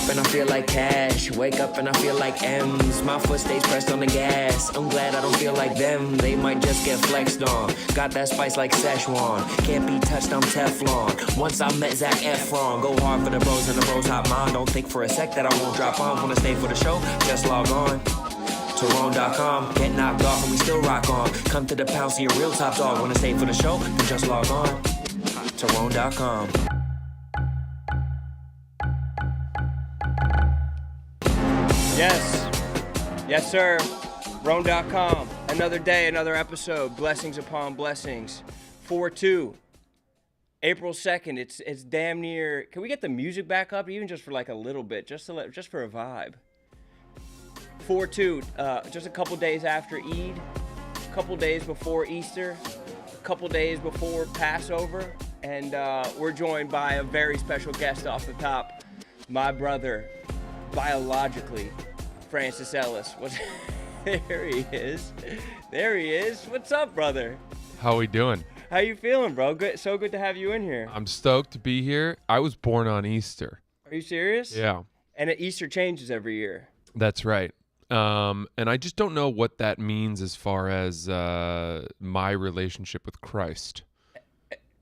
and I feel like cash. Wake up and I feel like M's. My foot stays pressed on the gas. I'm glad I don't feel like them. They might just get flexed on. Got that spice like Szechuan. Can't be touched, I'm Teflon. Once I met Zac Efron. Go hard for the bros and the bros hot mine. Don't think for a sec that I won't drop on. Wanna stay for the show? Just log on to Rome.com. Get knocked off and we still rock on. Come to the pound, see a real top dog. Wanna stay for the show? Then just log on to Rome.com. Yes, sir. Rome.com. Another day, another episode. Blessings upon blessings. 4-2. April 2nd. It's damn near. Can we get the music back up, even just for like a little bit, just for a vibe? 4-2. Just a couple days after Eid, a couple days before Easter, a couple days before Passover, and we're joined by a very special guest off the top, my brother, biologically, Francis Ellis. There he is. What's up, brother? How we doing? How you feeling, bro? Good. So good to have you in here. I'm stoked to be here. I was born on Easter. Are you serious? Yeah. And Easter changes every year. That's right. And I just don't know what that means as far as my relationship with Christ.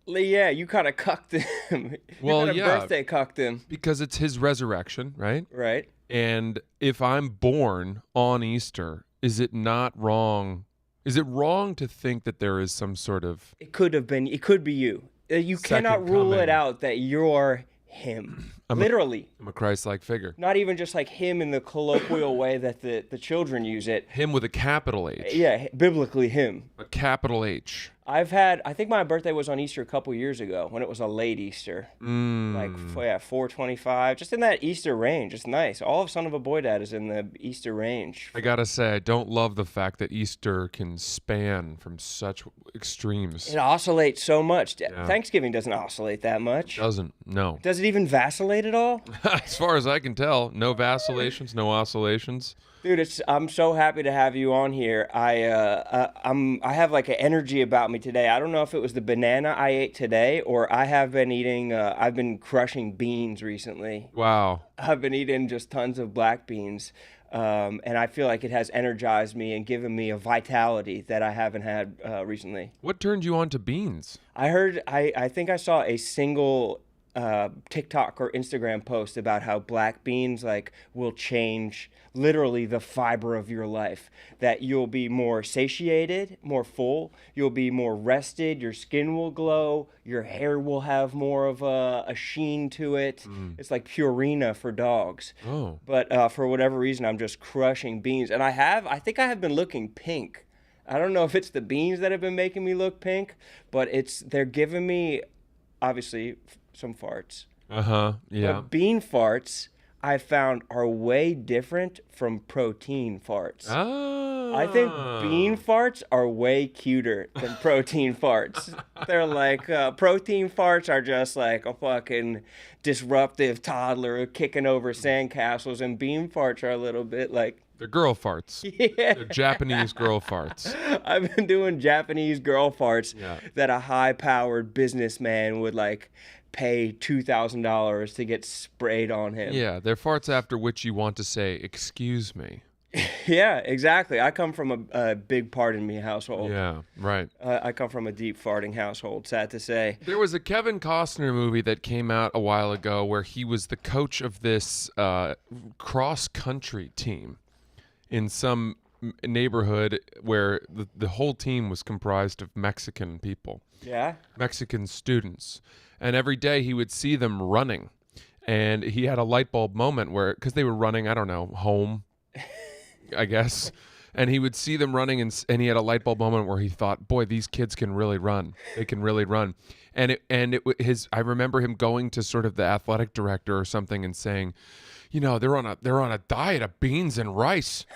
Yeah, you kind of cucked him. Well, yeah. Birthday cucked him. Because it's his resurrection, right? Right. And if I'm born on Easter, is it not wrong? Is it wrong to think that there is some sort of... It could have been. It could be you. You cannot rule it out that you're him. Literally. I'm a Christ-like figure. Not even just like him in the colloquial way that the children use it. Him with a capital H. Yeah, biblically him. A capital H. I think my birthday was on Easter a couple years ago when it was a late Easter. Like, 425. Just in that Easter range. It's nice. All of Son of a Boy Dad is in the Easter range. I gotta say, I don't love the fact that Easter can span from such extremes. It oscillates so much. Yeah. Thanksgiving doesn't oscillate that much. Doesn't, no. Does it even vacillate at all? As far as I can tell, no vacillations, no oscillations. Dude, I'm so happy to have you on here. I have like an energy about me today. I don't know if it was the banana I ate today or I have been eating. I've been crushing beans recently. Wow. I've been eating just tons of black beans, and I feel like it has energized me and given me a vitality that I haven't had recently. What turned you on to beans? I think I saw a single TikTok or Instagram post about how black beans like will change literally the fiber of your life, that you'll be more satiated, more full, you'll be more rested, your skin will glow, your hair will have more of a sheen to it. It's like Purina for dogs. Oh. But for whatever reason, I'm just crushing beans, and I think I have been looking pink. I don't know if it's the beans that have been making me look pink, but they're giving me obviously some farts. Yeah. But bean farts, I found, are way different from protein farts. Oh. I think bean farts are way cuter than protein farts. They're like, protein farts are just like a fucking disruptive toddler kicking over sandcastles, and bean farts are a little bit like... They're girl farts. Yeah. They're Japanese girl farts. I've been doing Japanese girl farts that a high-powered businessman would like pay $2,000 to get sprayed on him. Yeah, they're farts after which you want to say, excuse me. Yeah, exactly. I come from a big pardon me household. Yeah, right. I come from a deep farting household, sad to say. There was a Kevin Costner movie that came out a while ago where he was the coach of this cross-country team in some neighborhood where the whole team was comprised of Mexican people. Yeah? Mexican students. And every day he would see them running. And he had a light bulb moment where, because they were running, I don't know, home, I guess. And he would see them running, and he had a light bulb moment where he thought, boy, these kids can really run. They can really run. And I remember him going to sort of the athletic director or something and saying, you know, they're on a diet of beans and rice.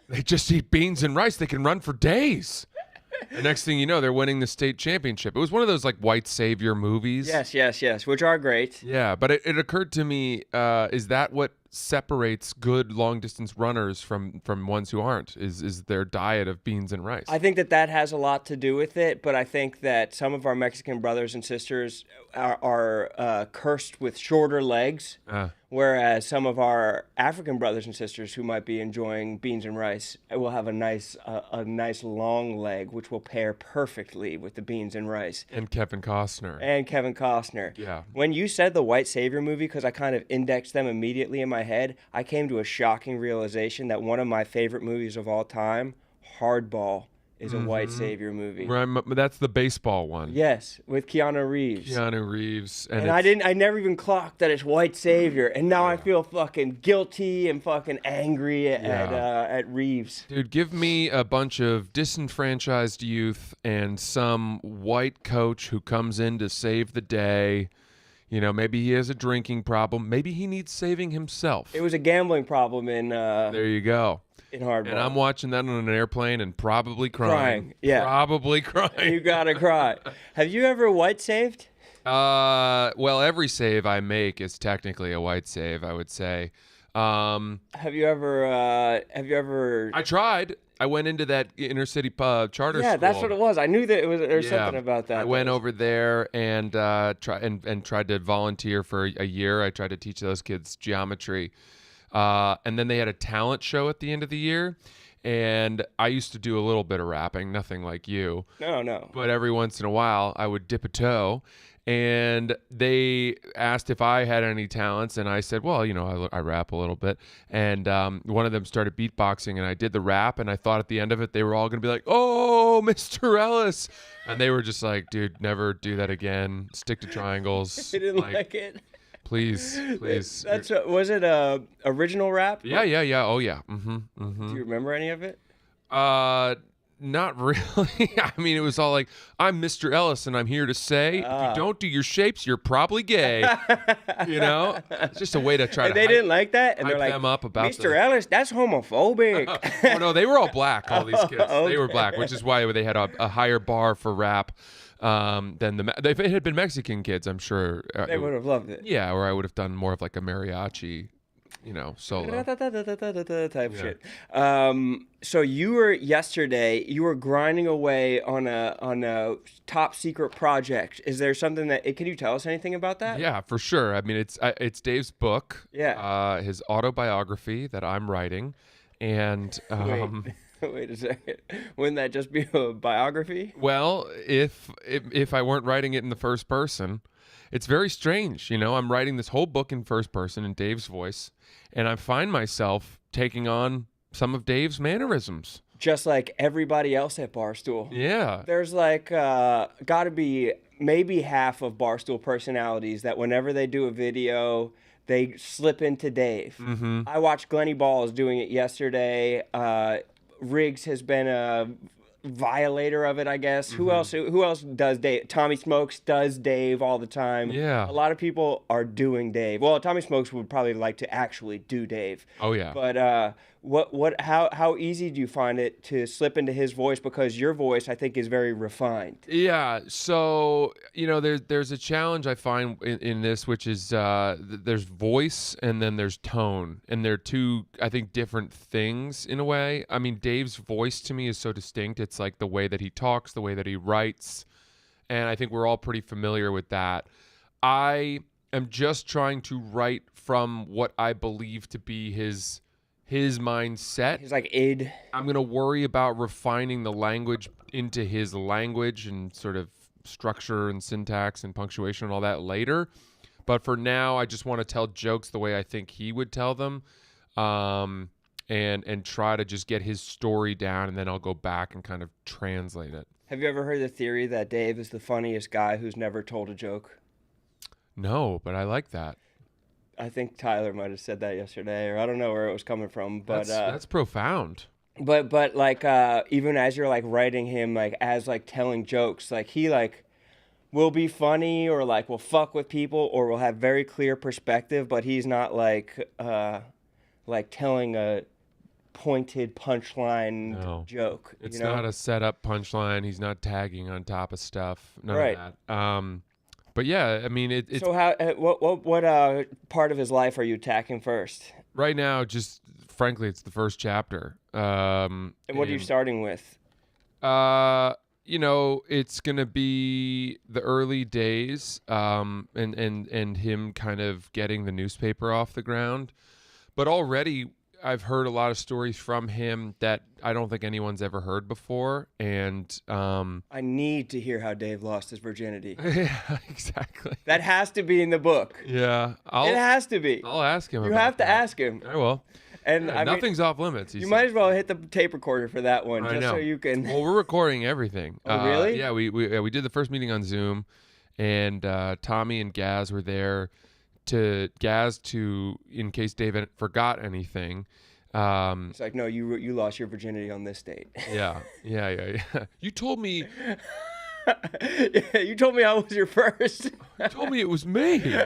They just eat beans and rice. They can run for days. The next thing you know, they're winning the state championship. It was one of those like white savior movies. Yes, which are great. Yeah, but it occurred to me, is that what separates good long distance runners from ones who aren't is their diet of beans and rice. I think that has a lot to do with it, but I think that some of our Mexican brothers and sisters are cursed with shorter legs, whereas some of our African brothers and sisters who might be enjoying beans and rice will have a nice long leg, which will pair perfectly with the beans and rice. And Kevin Costner. Yeah. When you said the White Savior movie, because I kind of indexed them immediately in my head, I came to a shocking realization that one of my favorite movies of all time, Hardball, is a White Savior movie. That's the baseball one. Yes, with Keanu Reeves. And I never even clocked that it's White Savior, and now I feel fucking guilty and fucking angry at Reeves. Dude, give me a bunch of disenfranchised youth and some white coach who comes in to save the day. You know, maybe he has a drinking problem. Maybe he needs saving himself. It was a gambling problem in there you go. In Hardball. And I'm watching that on an airplane and probably crying. Yeah. Probably crying. You gotta cry. Have you ever white saved? Well, every save I make is technically a white save, I would say. Have you ever I tried. I went into that inner city charter school. Yeah, that's what it was. I knew that there was something about that. I went over there and tried to volunteer for a year. I tried to teach those kids geometry. And then they had a talent show at the end of the year. And I used to do a little bit of rapping, nothing like you. No. But every once in a while, I would dip a toe. And they asked if I had any talents, and I said, well, you know, I rap a little bit. And one of them started beatboxing, and I did the rap, and I thought at the end of it, they were all going to be like, oh, Mr. Ellis. And they were just like, dude, never do that again. Stick to triangles. They didn't like it. Please. Was it a original rap? Yeah. Oh, yeah. Do you remember any of it? Not really. I mean, it was all like, I'm Mr. Ellis, and I'm here to say, if you don't do your shapes, you're probably gay. You know? It's just a way to try and to they didn't like that? And they're like, them up about Mr. Ellis, that's homophobic. Oh, no, they were all black, all these kids. Okay. They were black, which is why they had a higher bar for rap than if it had been Mexican kids, I'm sure. They would have loved it. Yeah, or I would have done more of like a mariachi, solo. Type shit. So you were grinding away on a top secret project. Is there something can you tell us anything about that? Yeah, for sure. I mean, it's Dave's book. Yeah. His autobiography that I'm writing, and Wait a second. Wouldn't that just be a biography? Well, if I weren't writing it in the first person, it's very strange. I'm writing this whole book in first person in Dave's voice, and I find myself taking on some of Dave's mannerisms. Just like everybody else at Barstool. Yeah. There's got to be maybe half of Barstool personalities that whenever they do a video, they slip into Dave. Mm-hmm. I watched Glenny Balls doing it yesterday. Riggs has been a violator of it, I guess. Mm-hmm. Who else does Dave? Tommy Smokes does Dave all the time. Yeah. A lot of people are doing Dave. Well, Tommy Smokes would probably like to actually do Dave. Oh yeah. But how easy do you find it to slip into his voice, because your voice I think is very refined? Yeah. So, there's a challenge I find in this, which is there's voice and then there's tone, and they're two, I think, different things in a way. I mean, Dave's voice to me is so distinct. It's like the way that he talks, the way that he writes, and I think we're all pretty familiar with that. I am just trying to write from what I believe to be his mindset. He's like id. I'm going to worry about refining the language into his language and sort of structure and syntax and punctuation and all that later. But for now, I just want to tell jokes the way I think he would tell them, and try to just get his story down, and then I'll go back and kind of translate it. Have you ever heard the theory that Dave is the funniest guy who's never told a joke? No, but I like that. I think Tyler might have said that yesterday, or I don't know where it was coming from, but that's profound. But even as you're writing him as telling jokes, he will be funny, or will fuck with people, or will have very clear perspective, but he's not telling a pointed punchline joke. It's not a setup punchline. He's not tagging on top of stuff. None of that. But yeah, I mean, it's... So what part of his life are you attacking first? Right now, just frankly, it's the first chapter. And what are you starting with? It's gonna be the early days, and him kind of getting the newspaper off the ground. But already, I've heard a lot of stories from him that I don't think anyone's ever heard before, and I need to hear how Dave lost his virginity. yeah, exactly. That has to be in the book. Yeah, It has to be. I'll ask him. You about have to that. ask him. I will. And Yeah, I mean, nothing's off limits. you might as well hit the tape recorder for that one, I just know. so you can. Well, we're recording everything. Oh, really? Yeah, we did the first meeting on Zoom, and Tommy and Gaz were there to in case Dave forgot anything. It's like, no, you lost your virginity on this date. Yeah. You told me. Yeah, you told me I was your first. You told me it was me.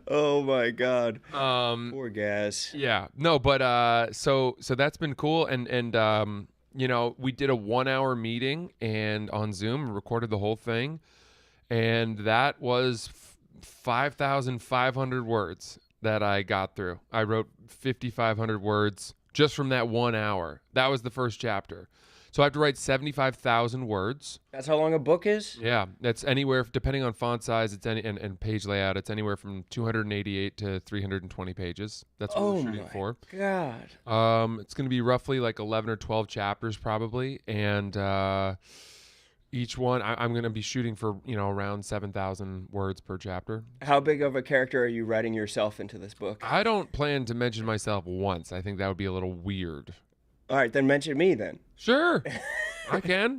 Oh my God. Poor Gaz. Yeah. No, but so that's been cool, and we did a 1-hour meeting and on Zoom recorded the whole thing, and that was 5,500 words that I got through. I wrote 5,500 words just from that 1 hour. That was the first chapter. So I have to write 75,000 words. That's how long a book is? Yeah, that's anywhere, depending on font size, and page layout, it's anywhere from 288 to 320 pages. That's what we're shooting for. God. It's going to be roughly like 11 or 12 chapters probably, and each one I'm going to be shooting for around 7,000 words per chapter. How big of a character are you writing yourself into this book? I don't plan to mention myself once. I think that would be a little weird. All right, then mention me then. Sure. I can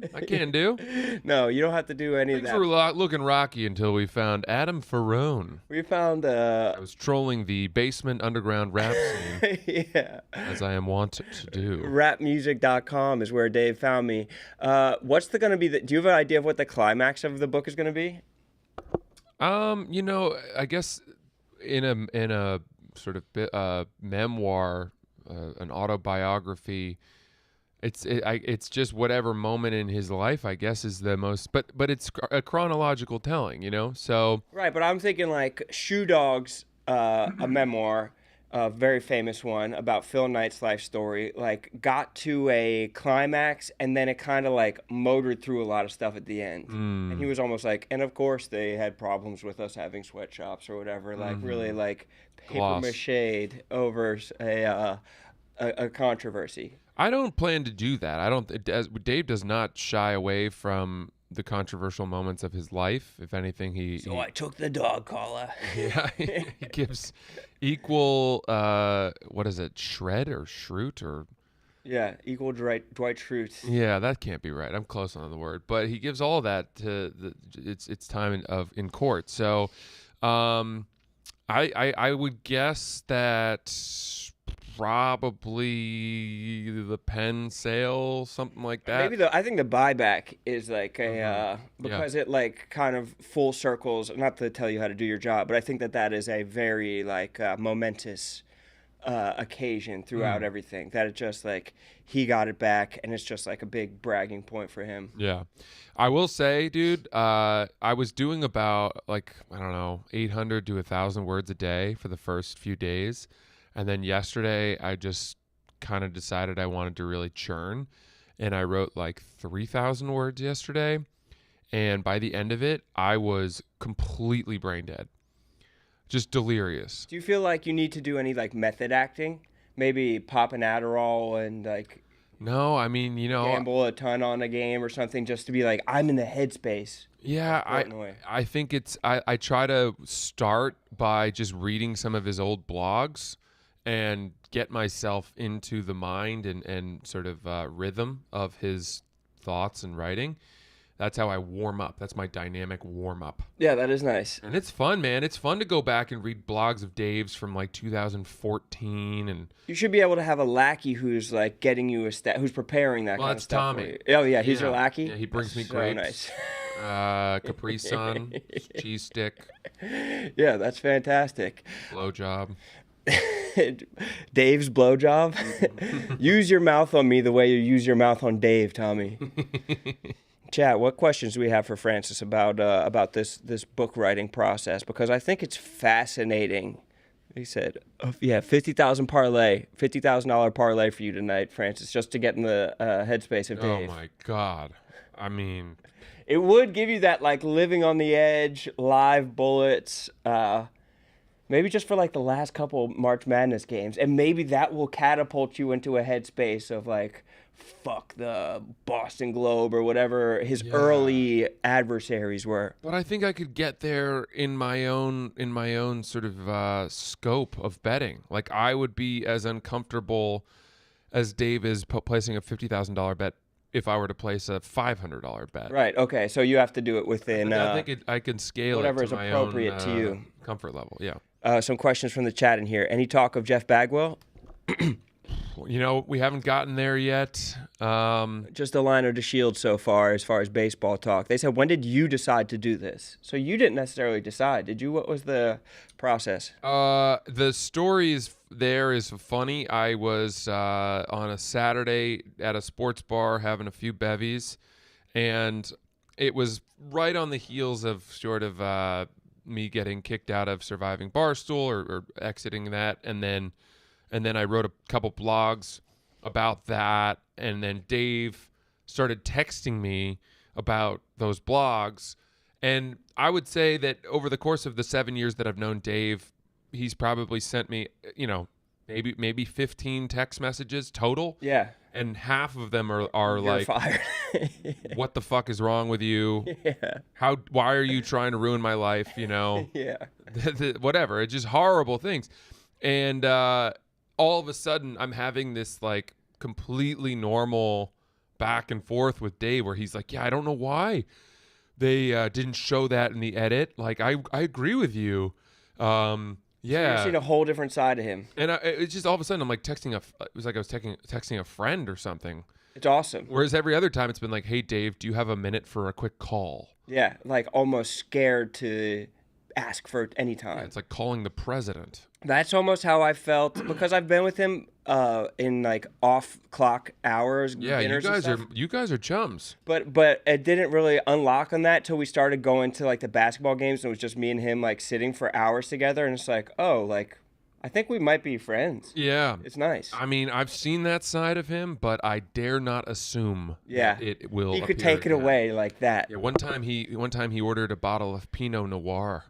do. No, you don't have to do any Things of that. were looking rocky until we found Adam Ferrone. We found I was trolling the basement underground rap scene, yeah. as I am wont to do. Rapmusic.com is where Dave found me. What's going to be do you have an idea of what the climax of the book is going to be? I guess in a sort of memoir, an autobiography, it's just whatever moment in his life, I guess, is the most, but it's a chronological telling, so. Right, but I'm thinking like Shoe Dog's a memoir, a very famous one about Phil Knight's life story, like got to a climax and then it kind of like motored through a lot of stuff at the end. And he was almost like, and of course they had problems with us having sweatshops or whatever, like really like paper mache over a controversy. I don't plan to do that. Dave does not shy away from the controversial moments of his life. If anything, I took the dog collar. Yeah, he gives equal, what is it, shred or shroot or? Yeah, equal Dwight Schrute. Yeah, that can't be right. I'm close on the word, but he gives all that to its time in court. So, I would guess that probably the pen sale, something like that. Maybe I think the buyback is like a because it like kind of full circles. Not to tell you how to do your job, but I think that is a very like momentous occasion throughout everything. That it's just like he got it back, and it's just like a big bragging point for him. Yeah, I will say, dude, I was doing about 800 to 1,000 words a day for the first few days. And then yesterday, I just kind of decided I wanted to really churn. And I wrote like 3,000 words yesterday. And by the end of it, I was completely brain dead. Just delirious. Do you feel like you need to do any like method acting? Maybe pop an Adderall and like... No, I mean, gamble a ton on a game or something just to be like, I'm in the headspace. Yeah, I think I try to start by just reading some of his old blogs and get myself into the mind and sort of rhythm of his thoughts and writing. That's how I warm up. That's my dynamic warm up. Yeah, that is nice. And it's fun, man. It's fun to go back and read blogs of Dave's from like 2014. And you should be able to have a lackey who's like getting you who's preparing that kind of stuff. Tommy. Oh yeah, he's your lackey. Yeah, he brings me so grapes. Nice. Capri Sun, cheese stick. Yeah, that's fantastic. Blowjob. Dave's blowjob. Use your mouth on me the way you use your mouth on Dave, Tommy. Chat, what questions do we have for Francis about this book writing process? Because I think it's fascinating He said, yeah, 50,000 parlay, $50,000 parlay for you tonight, Francis, just to get in the headspace of Dave. Oh my God. I mean, It would give you that like living on the edge, live bullets, maybe just for like the last couple March Madness games, and maybe that will catapult you into a headspace of like, fuck the Boston Globe or whatever his early adversaries were. but I think I could get there in my own sort of scope of betting. Like I would be as uncomfortable as Dave is placing a $50,000 bet if I were to place a $500 bet. Right. Okay. So you have to do it within. I think I can scale whatever it is to my appropriate own, to you. Comfort level. Yeah. Some questions from the chat in here. Any talk of Jeff Bagwell? You know, we haven't gotten there yet. Just a line or the shield so far as baseball talk. They said, when did you decide to do this? So you didn't necessarily decide, did you? What was the process? The story is funny. I was on a Saturday at a sports bar having a few bevies, and it was right on the heels of sort of me getting kicked out of Surviving Barstool or exiting that, and then I wrote a couple blogs about that, and then Dave started texting me about those blogs. And I would say that over the course of the 7 years that I've known Dave, he's probably sent me, maybe 15 text messages total. Yeah. And half of them are You're like, fired. what the fuck is wrong with you? Yeah. Why are you trying to ruin my life? Yeah. Whatever. It's just horrible things. And all of a sudden I'm having this like completely normal back and forth with Dave where he's like, yeah, I don't know why they didn't show that in the edit. Like, I agree with you. Yeah. You've seen a whole different side of him. And it's just all of a sudden I'm like it was like I was texting a friend or something. It's awesome. Whereas every other time it's been like, hey, Dave, do you have a minute for a quick call? Yeah, like almost scared to ask for any time. Yeah, it's like calling the president. That's almost how I felt because I've been with him in like off clock hours. Yeah, dinners and stuff. you guys are chums. But it didn't really unlock on that till we started going to like the basketball games and it was just me and him like sitting for hours together and it's like, oh, like I think we might be friends. Yeah. It's nice. I mean, I've seen that side of him, but I dare not assume that it will. He could appear take it again. away like that. Yeah, one time he ordered a bottle of Pinot Noir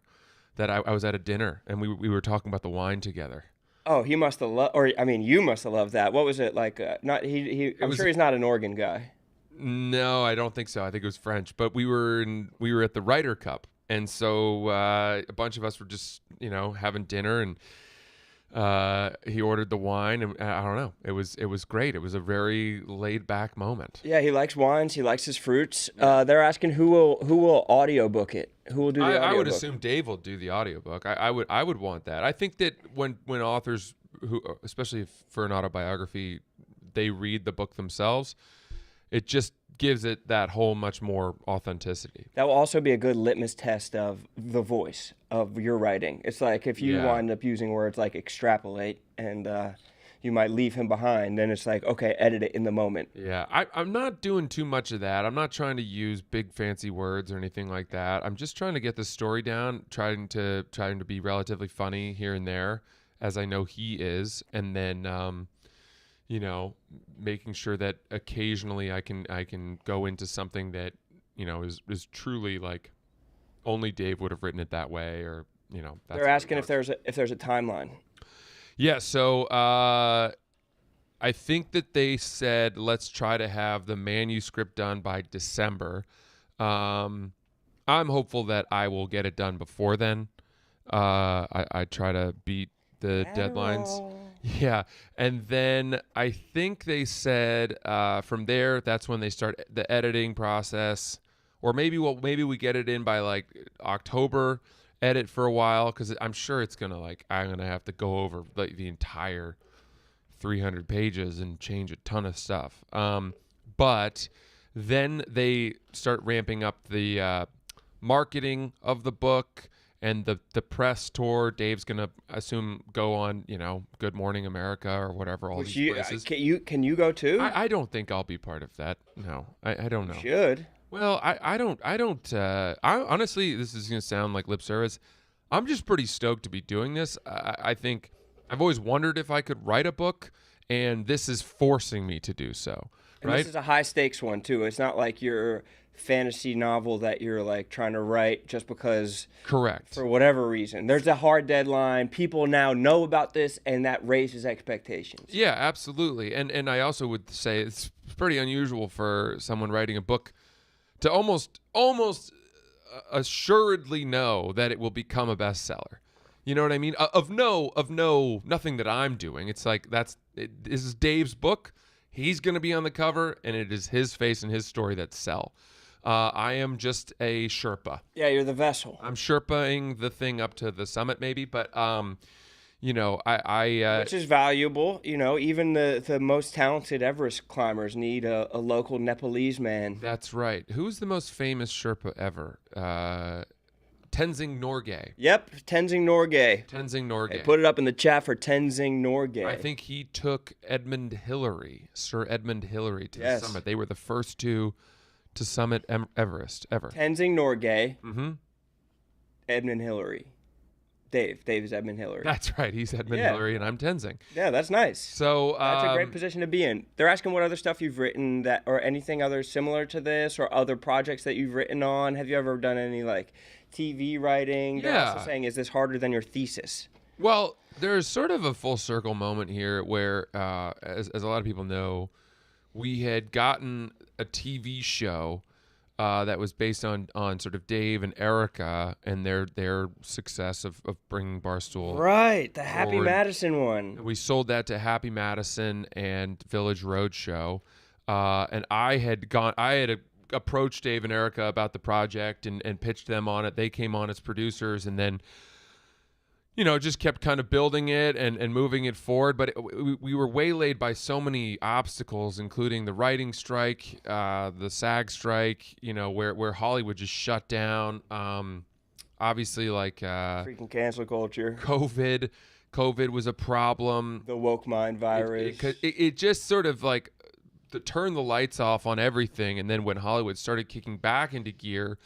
that I was at a dinner and we were talking about the wine together. Oh, he must have loved, or I mean, you must have loved that. What was it like? Not he. I'm sure he's not an Oregon guy. No, I don't think so. I think it was French. But we were at the Ryder Cup, and so a bunch of us were just having dinner, and he ordered the wine, and I don't know. It was great. It was a very laid back moment. Yeah, he likes wines. He likes his fruits. They're asking who will audiobook it. Who will do the audiobook? I would assume Dave will do the audiobook. I would want that. I think that when authors who, especially for an autobiography, they read the book themselves, it just gives it that whole much more authenticity. That will also be a good litmus test of the voice of your writing. It's like if you wind up using words like extrapolate and you might leave him behind, then it's like, okay, edit it in the moment. Yeah, I'm not doing too much of that. I'm not trying to use big fancy words or anything like that. I'm just trying to get the story down, trying to be relatively funny here and there, as I know he is, and then making sure that occasionally I can go into something that is truly like only Dave would have written it that way, or that's They're asking if there's a timeline. Yeah, so I think that they said let's try to have the manuscript done by December. I'm hopeful that I will get it done before then. I try to beat the deadlines. Yeah, and then I think they said from there that's when they start the editing process, or maybe we get it in by like October. Edit for a while because I'm sure it's gonna I'm gonna have to go over the entire 300 pages and change a ton of stuff. But then they start ramping up the marketing of the book and the press tour. Dave's gonna assume go on Good Morning America or whatever all these places. Can you go too? I don't think I'll be part of that. No, I don't know. You should. Well, I don't. I honestly, this is gonna sound like lip service. I'm just pretty stoked to be doing this. I think I've always wondered if I could write a book, and this is forcing me to do so. And right? this is a high stakes one too. It's not like your fantasy novel that you're like trying to write just because Correct. for whatever reason. There's a hard deadline. People now know about this, and that raises expectations. Yeah, absolutely. And I also would say it's pretty unusual for someone writing a book to almost assuredly know that it will become a bestseller. You know what I mean? Nothing that I'm doing. It's like this is Dave's book. He's going to be on the cover, and it is his face and his story that sell. I am just a Sherpa. Yeah, you're the vessel. I'm Sherpaing the thing up to the summit, maybe, but you know, which is valuable. You know, even the most talented Everest climbers need a local Nepalese man. That's right. Who's the most famous Sherpa ever? Tenzing Norgay. Yep, Tenzing Norgay. Tenzing Norgay. Hey, put it up in the chat for Tenzing Norgay. I think he took Sir Edmund Hillary, to Yes. the summit. They were the first two to summit Everest ever. Tenzing Norgay. Mm-hmm. Edmund Hillary. Dave is Edmund Hillary. That's right. He's Edmund Hillary, and I'm Tenzing. Yeah, that's nice. So that's a great position to be in. They're asking what other stuff you've written that, or anything other similar to this, or other projects that you've written on. Have you ever done any like TV writing? They're also saying, is this harder than your thesis? Well, there's sort of a full circle moment here where, as a lot of people know, we had gotten a TV show that was based on sort of Dave and Erica and their success of bringing Barstool. Right, the Happy forward. Madison one. We sold that to Happy Madison and Village Roadshow, and I had approached Dave and Erica about the project and pitched them on it. They came on as producers, and then, you know, just kept kind of building it and moving it forward. But we were waylaid by so many obstacles, including the writing strike, the SAG strike, you know, where Hollywood just shut down. Obviously, like Freaking cancel culture. COVID was a problem. The woke mind virus. It just sort of like turned the lights off on everything. And then when Hollywood started kicking back into gear,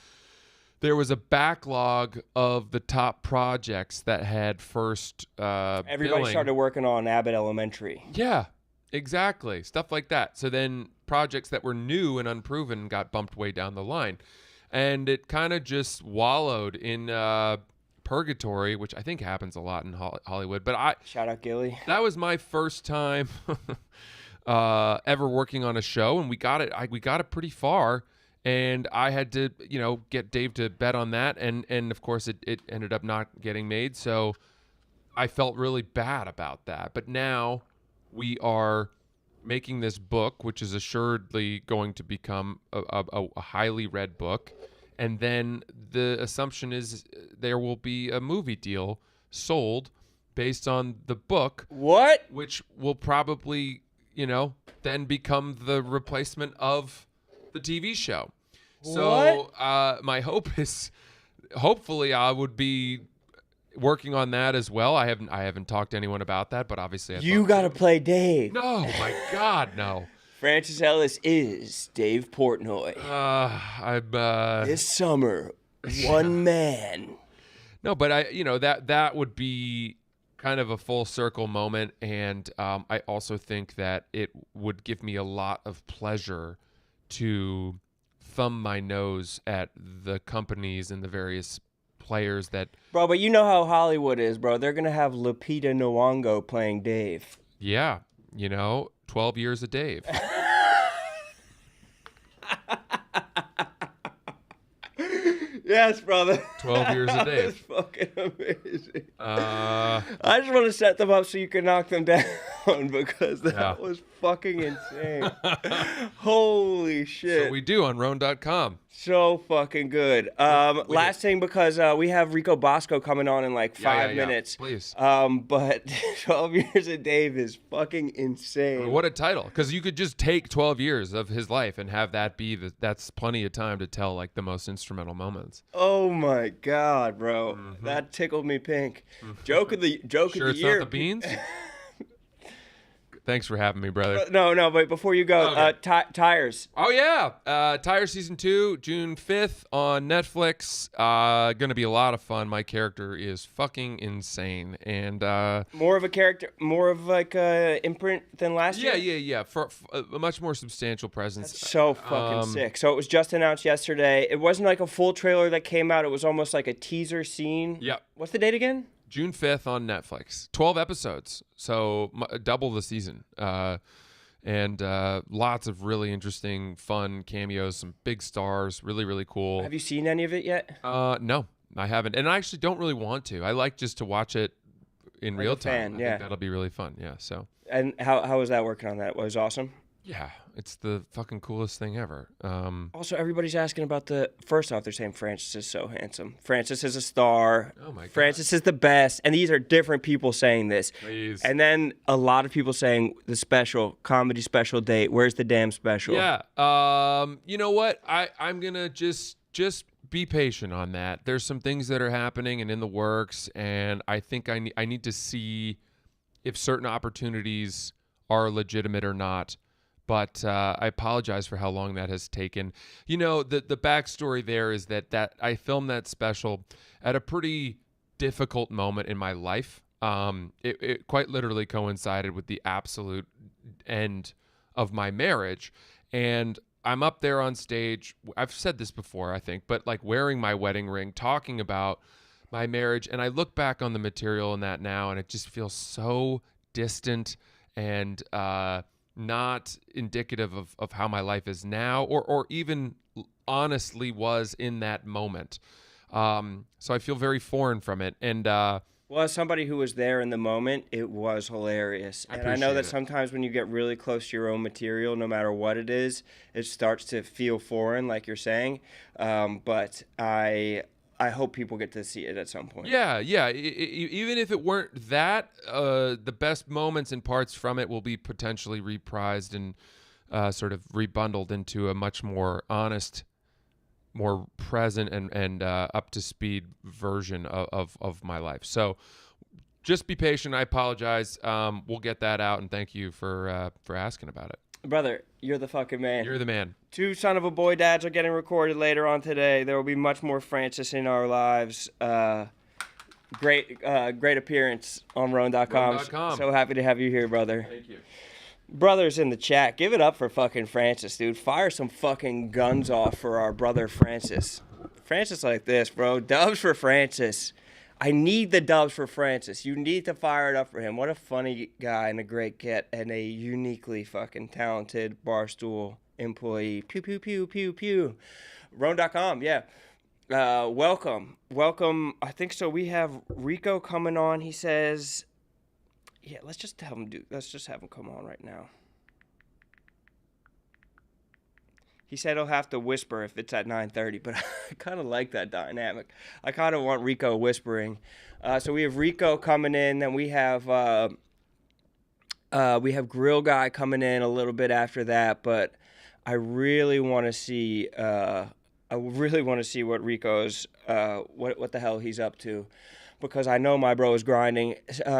there was a backlog of the top projects that had first Everybody billing. started working on Abbott Elementary. Yeah, exactly. Stuff like that. So then projects that were new and unproven got bumped way down the line. And it kind of just wallowed in purgatory, which I think happens a lot in Hollywood. But Shout out Gilly. that was my first time ever working on a show, and we got it pretty far. And I had to, you know, get Dave to bet on that, and of course it ended up not getting made. So I felt really bad about that. But now we are making this book, which is assuredly going to become a highly read book. And then the assumption is there will be a movie deal sold based on the book. What? Which will probably, you know, then become the replacement of the TV show. So my hope is, hopefully, I would be working on that as well. I haven't talked to anyone about that, but obviously You got to play Dave. No, my God, no. Francis Ellis is Dave Portnoy. This summer, one man. No, but that would be kind of a full circle moment, and I also think that it would give me a lot of pleasure to thumb my nose at the companies and the various players that... Bro, but you know how Hollywood is, bro. They're going to have Lupita Nyong'o playing Dave. Yeah, 12 years of Dave. Yes, brother. 12 years a day. That's fucking amazing. I just want to set them up so you can knock them down because that was fucking insane. Holy shit. So we do on Roan.com. So fucking good. Last thing, because we have Rico Bosco coming on in like 5 minutes. Please. But 12 years of Dave is fucking insane. What a title. Because you could just take 12 years of his life and have that be that's plenty of time to tell like the most instrumental moments. Oh my God, bro. Mm-hmm. That tickled me pink. Joke of the Sure year. it's not the beans? Thanks for having me, brother. No, but before you go, Okay. tires. Oh, yeah. Tire Season 2, June 5th on Netflix. Going to be a lot of fun. My character is fucking insane. And More of a character, more of like a imprint than last year? yeah. For a much more substantial presence. So fucking sick. So it was just announced yesterday. It wasn't like a full trailer that came out. It was almost like a teaser scene. Yep. What's the date again? June 5th on Netflix. 12 episodes, so double the season. And lots of really interesting, fun cameos, some big stars, really, really cool. Have you seen any of it yet? No, I haven't. And I actually don't really want to. I like just to watch it in real time. I think that'll be really fun, yeah. So. And how was that working on that? Was awesome? Yeah, it's the fucking coolest thing ever. Also, everybody's asking about first off, they're saying Francis is so handsome. Francis is a star. Oh, my God. Francis is the best. And these are different people saying this. Please. And then a lot of people saying the special, comedy special date. Where's the damn special? Yeah. You know what? I'm going to just be patient on that. There's some things that are happening and in the works, and I think I need to see if certain opportunities are legitimate or not. But I apologize for how long that has taken. You know, the backstory there is that I filmed that special at a pretty difficult moment in my life. It quite literally coincided with the absolute end of my marriage. And I'm up there on stage. I've said this before, I think, but like wearing my wedding ring, talking about my marriage. And I look back on the material in that now, and it just feels so distant and not indicative of how my life is now or even honestly was in that moment. So I feel very foreign from it. And well, as somebody who was there in the moment, it was hilarious. And I know that sometimes when you get really close to your own material, no matter what it is, it starts to feel foreign, like you're saying. But I hope people get to see it at some point. Yeah. Even if it weren't that, the best moments and parts from it will be potentially reprised and sort of rebundled into a much more honest, more present and up to speed version of my life. So just be patient. I apologize. We'll get that out, and thank you for asking about it. Brother, you're the fucking man. You're the man. 2 Son of a Boy dads are getting recorded later on today. There will be much more Francis in our lives. Great appearance on Roan.com. Roan.com. So happy to have you here, brother. Thank you. Brothers in the chat, give it up for fucking Francis, dude. Fire some fucking guns off for our brother Francis. Francis like this, bro. Dubs for Francis. I need the dubs for Francis. You need to fire it up for him. What a funny guy and a great kid and a uniquely fucking talented Barstool employee. Pew, pew, pew, pew, pew. Roan.com, yeah. Welcome. I think so. We have Rico coming on. He says, yeah, let's just have him come on right now. He said he'll have to whisper if it's at 9:30, but I kind of like that dynamic. I kind of want Rico whispering. So we have Rico coming in, and we have Grill Guy coming in a little bit after that. But I really want to see. What Rico's what the hell he's up to, because I know my bro is grinding.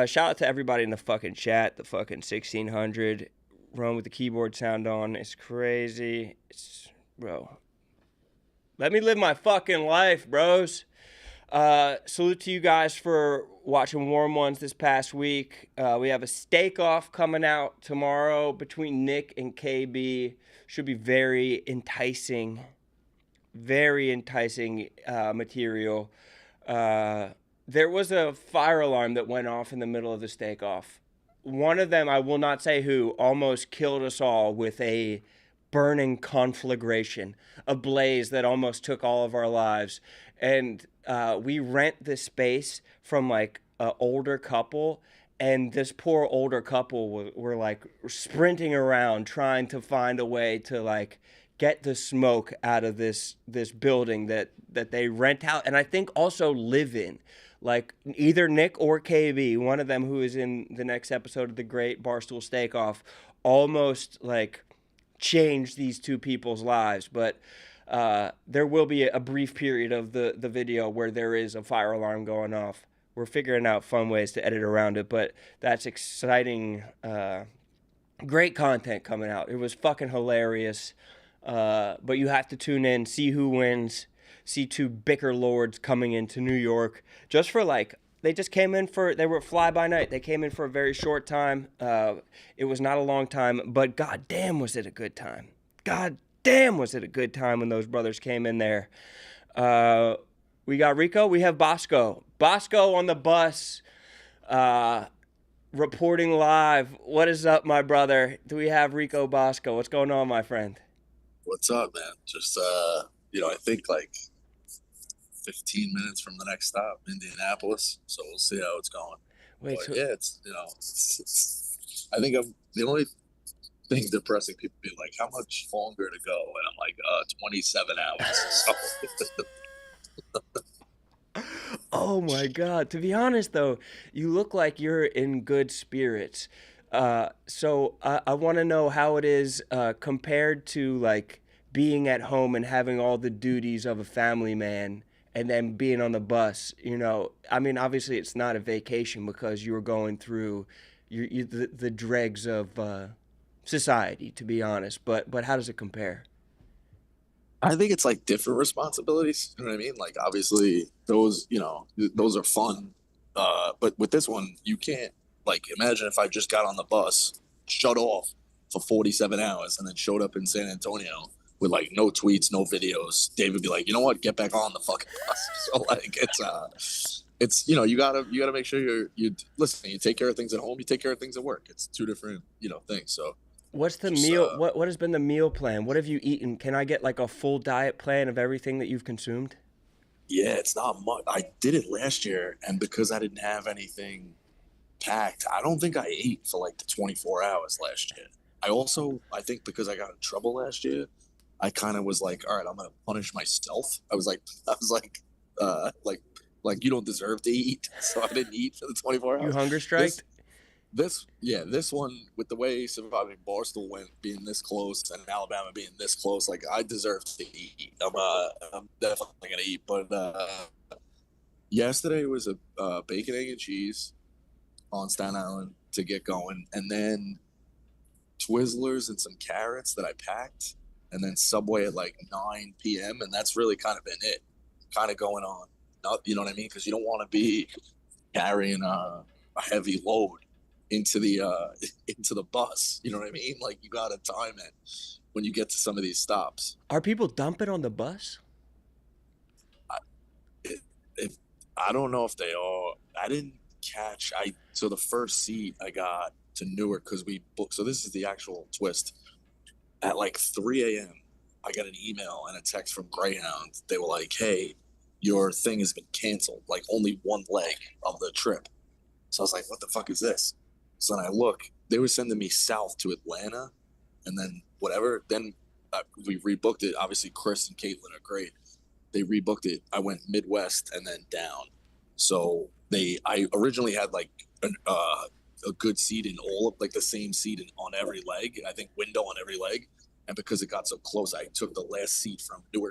Shout out to everybody in the fucking chat. The fucking 1600. Run with the keyboard sound on. It's crazy. Bro. Let me live my fucking life, bros. Salute to you guys for watching Warm Ones this past week. We have a steak off coming out tomorrow between Nick and KB. Should be very enticing material. There was a fire alarm that went off in the middle of the steak off. One of them, I will not say who, almost killed us all with a burning conflagration, a blaze that almost took all of our lives. And we rent this space from like an older couple, and this poor older couple were like sprinting around trying to find a way to like get the smoke out of this building that they rent out and I think also live in. Like either Nick or KB, one of them who is in the next episode of the Great Barstool Steak Off, almost like changed these two people's lives. But there will be a brief period of the video where there is a fire alarm going off. We're figuring out fun ways to edit around it, but that's exciting Great content coming out. It was fucking hilarious. But you have to tune in, see who wins, see two bicker lords coming into New York just for like they just came in for they were fly by night. They came in for a very short time. It was not a long time, but god damn was it a good time. God damn was it a good time when those brothers came in there. We got Rico, we have Bosco. Bosco on the bus. Reporting live. What is up, my brother? Do we have Rico Bosco? What's going on, my friend? What's up, man? Just I think like 15 minutes from the next stop, Indianapolis. So we'll see how it's going. Wait, But so yeah, I think I'm the only thing depressing people be like, how much longer to go? And I'm like, 27 hours. So oh my God. To be honest, though, you look like you're in good spirits. So I want to know how it is compared to like being at home and having all the duties of a family man and then being on the bus. I mean, obviously it's not a vacation because you were going through the dregs of society, to be honest. But how does it compare? I think it's like different responsibilities. You know what I mean? Like obviously those are fun. But with this one, you can't like imagine if I just got on the bus, shut off for 47 hours, and then showed up in San Antonio with like no tweets, no videos. Dave would be like, you know what? Get back on the fucking bus. So like it's you gotta make sure you listen. You take care of things at home. You take care of things at work. It's two different things. So What's the just meal? What has been the meal plan? What have you eaten? Can I get like a full diet plan of everything that you've consumed? yeah, it's not much. I did it last year, and because I didn't have anything packed, I don't think I ate for like the 24 hours last year. I think because I got in trouble last year, I kind of was like, all right, I'm gonna punish myself. I was like, you don't deserve to eat, so I didn't eat for the 24 You hours. hunger This striked? this one with the way surviving Barstool went, being this close, and Alabama being this close, like I deserve to eat. I'm definitely gonna eat, but yesterday was a bacon, egg, and cheese on Staten Island to get going, and then Twizzlers and some carrots that I packed, and then Subway at like 9 p.m. And that's really kind of been it, kind of going on. Not, you know what I mean? Because you don't want to be carrying a heavy load into the into the bus. You know what I mean? Like you gotta time it when you get to some of these stops. Are people dumping on the bus? I, if I don't know if they are. I didn't catch. I so the first seat I got to Newark because we booked. So this is the actual twist. At like 3 a.m., I got an email and a text from Greyhound. They were like, "Hey, your thing has been canceled. Like only one leg of the trip." So I was like, "What the fuck is this?" So then I look. They were sending me south to Atlanta, and then whatever. Then we rebooked it. Obviously, Chris and Caitlin are great. They rebooked it. I went Midwest and then down. So I originally had like a good seat in all of like the same seat on every leg. I think window on every leg. And because it got so close, I took the last seat from New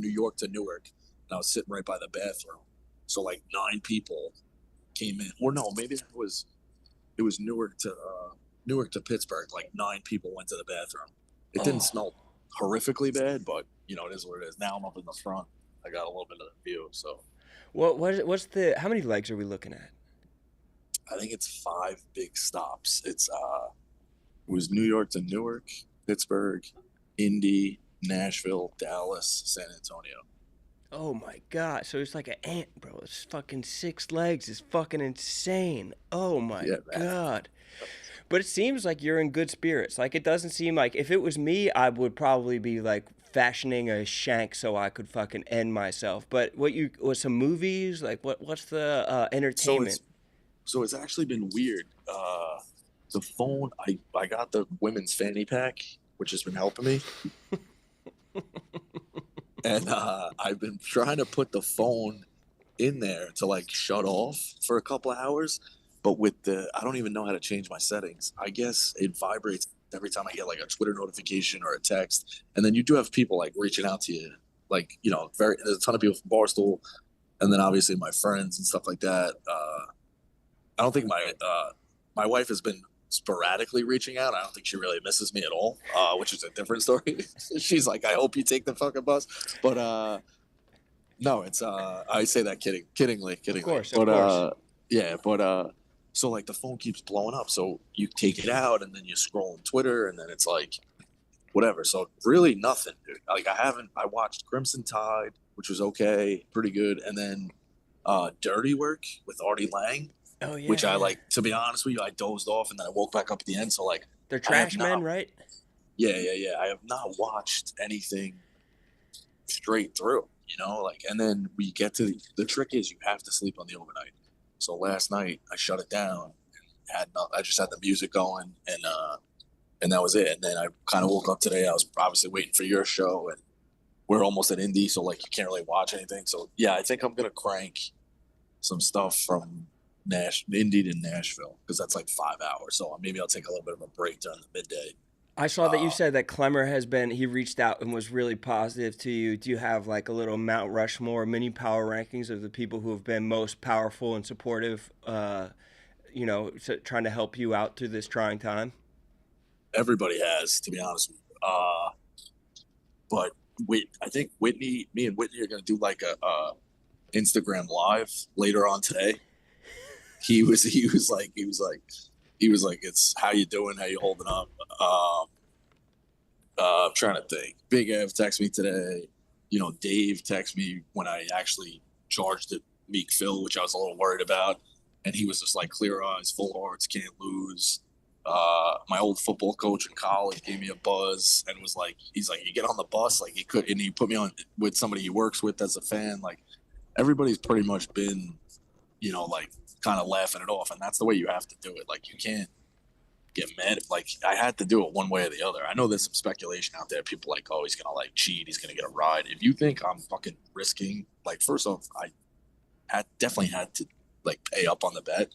York to Newark, and I was sitting right by the bathroom. So like 9 people came in, or no, maybe it was Newark to Pittsburgh. Like 9 people went to the bathroom. It didn't Oh, smell horrifically bad, but it is what it is. Now I'm up in the front. I got a little bit of the view, so what's the? How many legs are we looking at? I think it's 5 big stops. It was New York to Newark, Pittsburgh, Indy, Nashville, Dallas, San Antonio. Oh my God! So it's like an ant, bro. It's fucking 6 legs. It's fucking insane. Oh my Yeah, man. God! But it seems like you're in good spirits. Like it doesn't seem like if it was me, I would probably be like fashioning a shank so I could fucking end myself. But what you was some movies? Like what's the So entertainment? it's actually been weird. The phone I got the women's fanny pack, which has been helping me, and I've been trying to put the phone in there to like shut off for a couple of hours, but with I don't even know how to change my settings. I guess it vibrates every time I get like a Twitter notification or a text, and then you do have people like reaching out to you, like there's a ton of people from Barstool, and then obviously my friends and stuff like that. I don't think my wife has been sporadically reaching out. I don't think she really misses me at all, which is a different story. She's like, I hope you take the fucking bus. But no, it's I say that kiddingly. Of course, But of course. yeah, but so like the phone keeps blowing up. So you take it out and then you scroll on Twitter and then it's like whatever. So really nothing, dude. Like I watched Crimson Tide, which was okay, pretty good, and then Dirty Work with Artie Lang, Oh yeah, which I yeah. like. To be honest with you, I dozed off and then I woke back up at the end. So like, They're I have trash not- men, right? yeah. I have not watched anything straight through, like, and then we get to the trick is you have to sleep on the overnight. So last night I shut it down and I just had the music going and that was it. And then I kind of woke up today. I was obviously waiting for your show and we're almost at Indy. So like you can't really watch anything. So yeah, I think I'm going to crank some stuff from Indy to Nashville because that's like 5 hours. So maybe I'll take a little bit of a break during the midday. I saw that you said that Clemmer he reached out and was really positive to you. Do you have like a little Mount Rushmore mini power rankings of the people who have been most powerful and supportive, trying to help you out through this trying time? Everybody has, to be honest with you. But I think me and Whitney are going to do like a Instagram live later on today. He was like, it's how you doing? How you holding up? I'm trying to think. Big Ev texted me today. Dave texted me when I actually charged at Meek Phil, which I was a little worried about. And he was just like, clear eyes, full hearts, can't lose. My old football coach in college gave me a buzz and was like, he's like, you get on the bus. Like and he put me on with somebody he works with as a fan. Like everybody's pretty much been, like kind of laughing it off. And that's the way you have to do it. Like you can't get mad. Like I had to do it one way or the other. I know there's some speculation out there. People like, oh, he's going to like cheat. He's going to get a ride. If you think I'm fucking risking, like, first off, I definitely had to like pay up on the bet.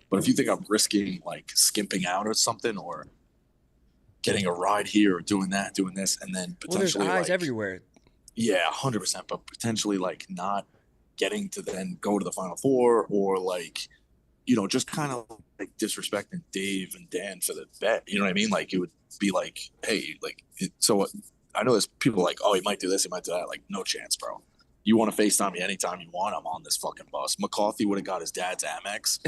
But if you think I'm risking like skimping out or something or getting a ride here or doing that, doing this, and then potentially there's eyes like, everywhere. Yeah, 100%. But potentially like not getting to then go to the Final Four or like, just kind of like disrespecting Dave and Dan for the bet. You know what I mean? Like it would be like, hey, like, so I know there's people like, oh, he might do this, he might do that. Like, no chance, bro. You want to FaceTime me anytime you want. I'm on this fucking bus. McCarthy would have got his dad's Amex,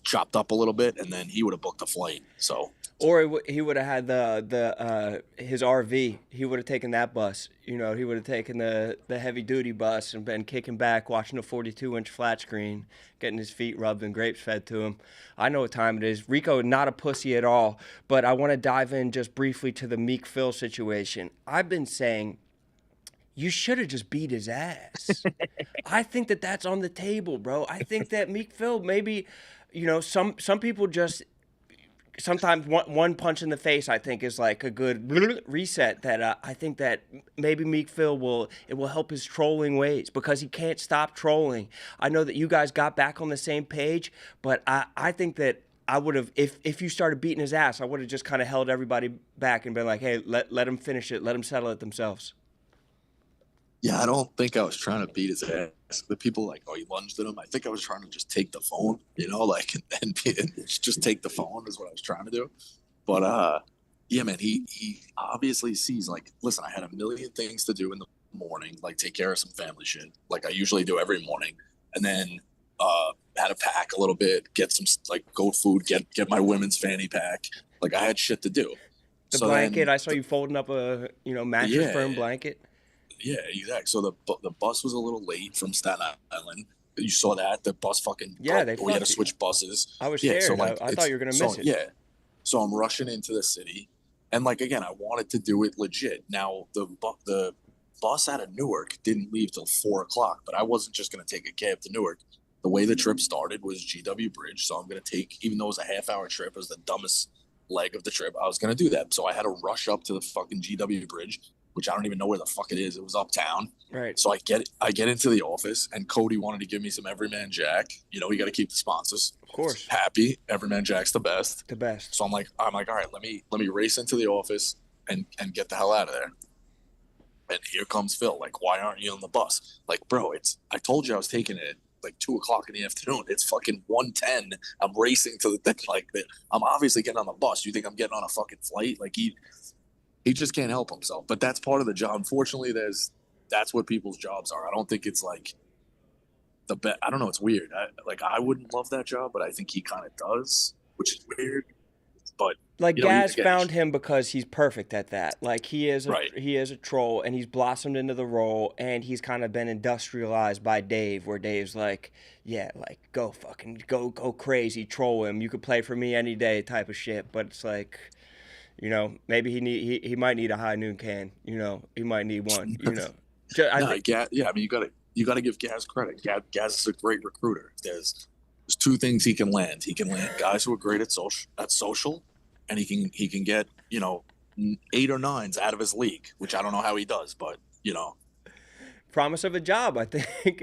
chopped up a little bit, and then he would have booked a flight. So, or he would have had his RV. He would have taken that bus. He would have taken the heavy duty bus and been kicking back, watching a 42-inch flat screen, getting his feet rubbed and grapes fed to him. I know what time it is. Rico, not a pussy at all, but I want to dive in just briefly to the Meek Phil situation. I've been saying, you should have just beat his ass. I think that's on the table, bro. I think that Meek Phil maybe, some people just sometimes one punch in the face I think is like a good reset. That I think that maybe Meek Phil will help his trolling ways because he can't stop trolling. I know that you guys got back on the same page, but I think that I would have, if you started beating his ass, I would have just kind of held everybody back and been like, hey, let him finish it, let him settle it themselves. Yeah, I don't think I was trying to beat his ass. The people like, oh, he lunged at him. I think I was trying to just take the phone, and just take the phone is what I was trying to do. But yeah, man, he obviously sees like, listen, I had a million things to do in the morning, like take care of some family shit, like I usually do every morning, and then had to pack a little bit, get some like goat food, get my women's fanny pack. Like I had shit to do. The blanket, I saw you folding up a mattress firm blanket. Yeah, exactly. So the bus was a little late from Staten Island. You saw that the bus fucking we had to switch buses. I was scared. So like, I thought you were gonna miss it. Yeah, so I'm rushing into the city, and like again, I wanted to do it legit. Now the bus out of Newark didn't leave till 4:00, but I wasn't just gonna take a cab to Newark. The way the trip started was GW Bridge, so I'm gonna take, even though it was a half-hour trip, it was the dumbest leg of the trip. I was gonna do that, so I had to rush up to the fucking GW Bridge, which I don't even know where the fuck it is. It was uptown. Right. So I get into the office, and Cody wanted to give me some Everyman Jack. We got to keep the sponsors. Of course. Happy. Everyman Jack's the best. The best. So I'm like, all right, let me race into the office and get the hell out of there. And here comes Phil. Like, why aren't you on the bus? Like, bro, I told you I was taking it like 2:00 in the afternoon. It's fucking 1:10. I'm racing to the thing. Like, I'm obviously getting on the bus. You think I'm getting on a fucking flight? Like, he just can't help himself. But that's part of the job. Unfortunately, that's what people's jobs are. I don't think it's like the best. I don't know. It's weird. I wouldn't love that job, but I think he kind of does, which is weird. But like, you know, Gaz found him because he's perfect at that. Like, he is a troll, and he's blossomed into the role, and he's kind of been industrialized by Dave, where Dave's like, yeah, like, go crazy, troll him. You could play for me any day, type of shit. But it's like, you know, maybe he might need a high noon can. You know, he might need one. You know, I mean, you gotta give Gaz credit. Gaz is a great recruiter. There's two things he can land. He can land guys who are great at social, and he can get, you know, 8 or 9s out of his league, which I don't know how he does, but you know. Promise of a job, I think,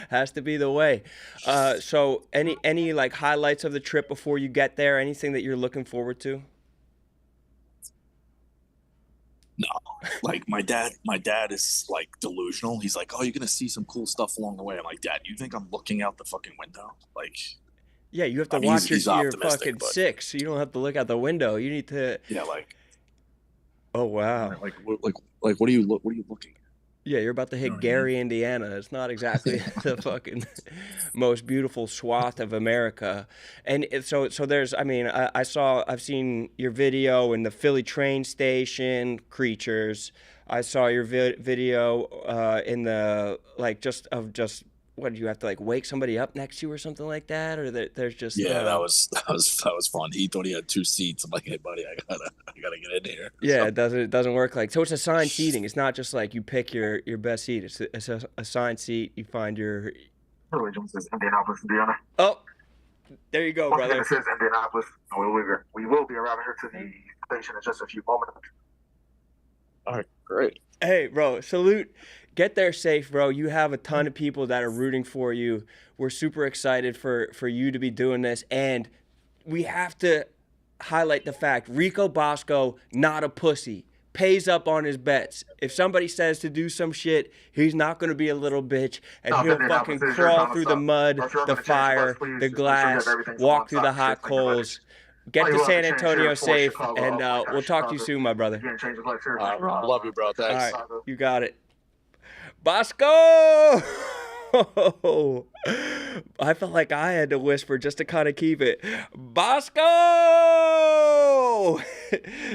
has to be the way. So any like highlights of the trip before you get there? Anything that you're looking forward to? No, like my dad is like delusional. He's like, oh, you're gonna see some cool stuff along the way. I'm like, Dad, you think I'm looking out the fucking window? Like, yeah, you have to watch your fucking 6. So you don't have to look out the window. You need to. Yeah, like. Oh wow. Like what are you looking at? Yeah, you're about to hit Gary, Indiana. It's not exactly the fucking most beautiful swath of America. And so there's, I mean, I've seen your video in the Philly train station, Creatures. I saw your video in the, like, just what, did you have to, like, wake somebody up next to you or something like that? Or there's just... Yeah, that was fun. He thought he had 2 seats. I'm like, hey, buddy, I gotta get in here. Yeah, so. It doesn't work like... So it's assigned seating. It's not just like you pick your best seat. It's a assigned seat. You find your... Indianapolis, Indiana. Oh, there you go, brother. This is Indianapolis. We will be arriving here to the station in just a few moments. All right, great. Hey, bro, salute. Get there safe, bro. You have a ton of people that are rooting for you. We're super excited for you to be doing this. And we have to highlight the fact, Rico Bosco, not a pussy, pays up on his bets. If somebody says to do some shit, he's not going to be a little bitch. And he'll fucking crawl through the mud, the fire, the glass, walk through the hot coals. Get to San Antonio safe, and we'll talk to you soon, my brother. Love you, bro. Thanks. All right, you got it. Bosco! I felt like I had to whisper just to kind of keep it. Bosco!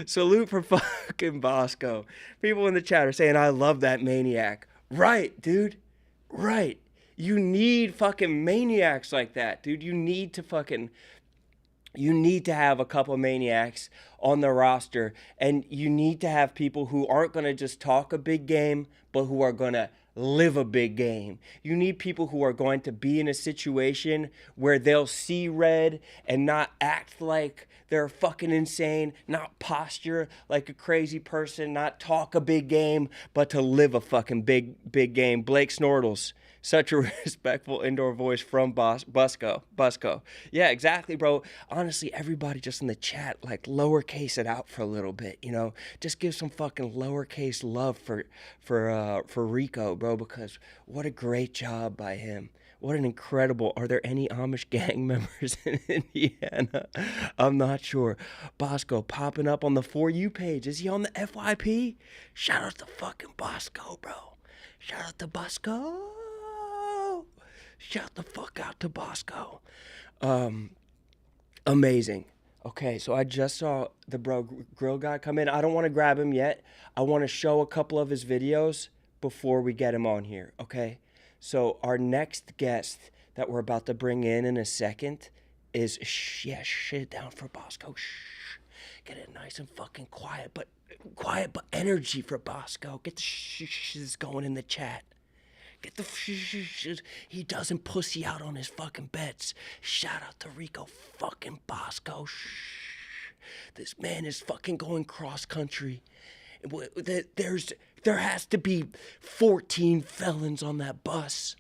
Salute for fucking Bosco. People in the chat are saying, I love that maniac. Right, dude. Right. You need fucking maniacs like that, dude. You need to have a couple of maniacs on the roster, and you need to have people who aren't going to just talk a big game, but who are going to live a big game. You need people who are going to be in a situation where they'll see red and not act like they're fucking insane, not posture like a crazy person, not talk a big game, but to live a fucking big game. Blake Snortles. Such a respectful indoor voice from Bosco. Yeah, exactly, bro. Honestly, everybody just in the chat, like, lowercase it out for a little bit, you know? Just give some fucking lowercase love for Rico, bro, because what a great job by him. What an incredible... Are there any Amish gang members in Indiana? I'm not sure. Bosco popping up on the For You page. Is he on the FYP? Shout out to fucking Bosco, bro. Shout out to Bosco. Shout the fuck out to Bosco. Amazing. Okay, so I just saw the bro grill guy come in. I don't want to grab him yet. I want to show a couple of his videos before we get him on here, okay? So our next guest that we're about to bring in a second is... shit it down for Bosco. Shh. Get it nice and fucking quiet, but energy for Bosco. Get the shh going in the chat. Get the he doesn't pussy out on his fucking bets. Shout out to Rico fucking Bosco. This man is fucking going cross country. There has to be 14 felons on that bus.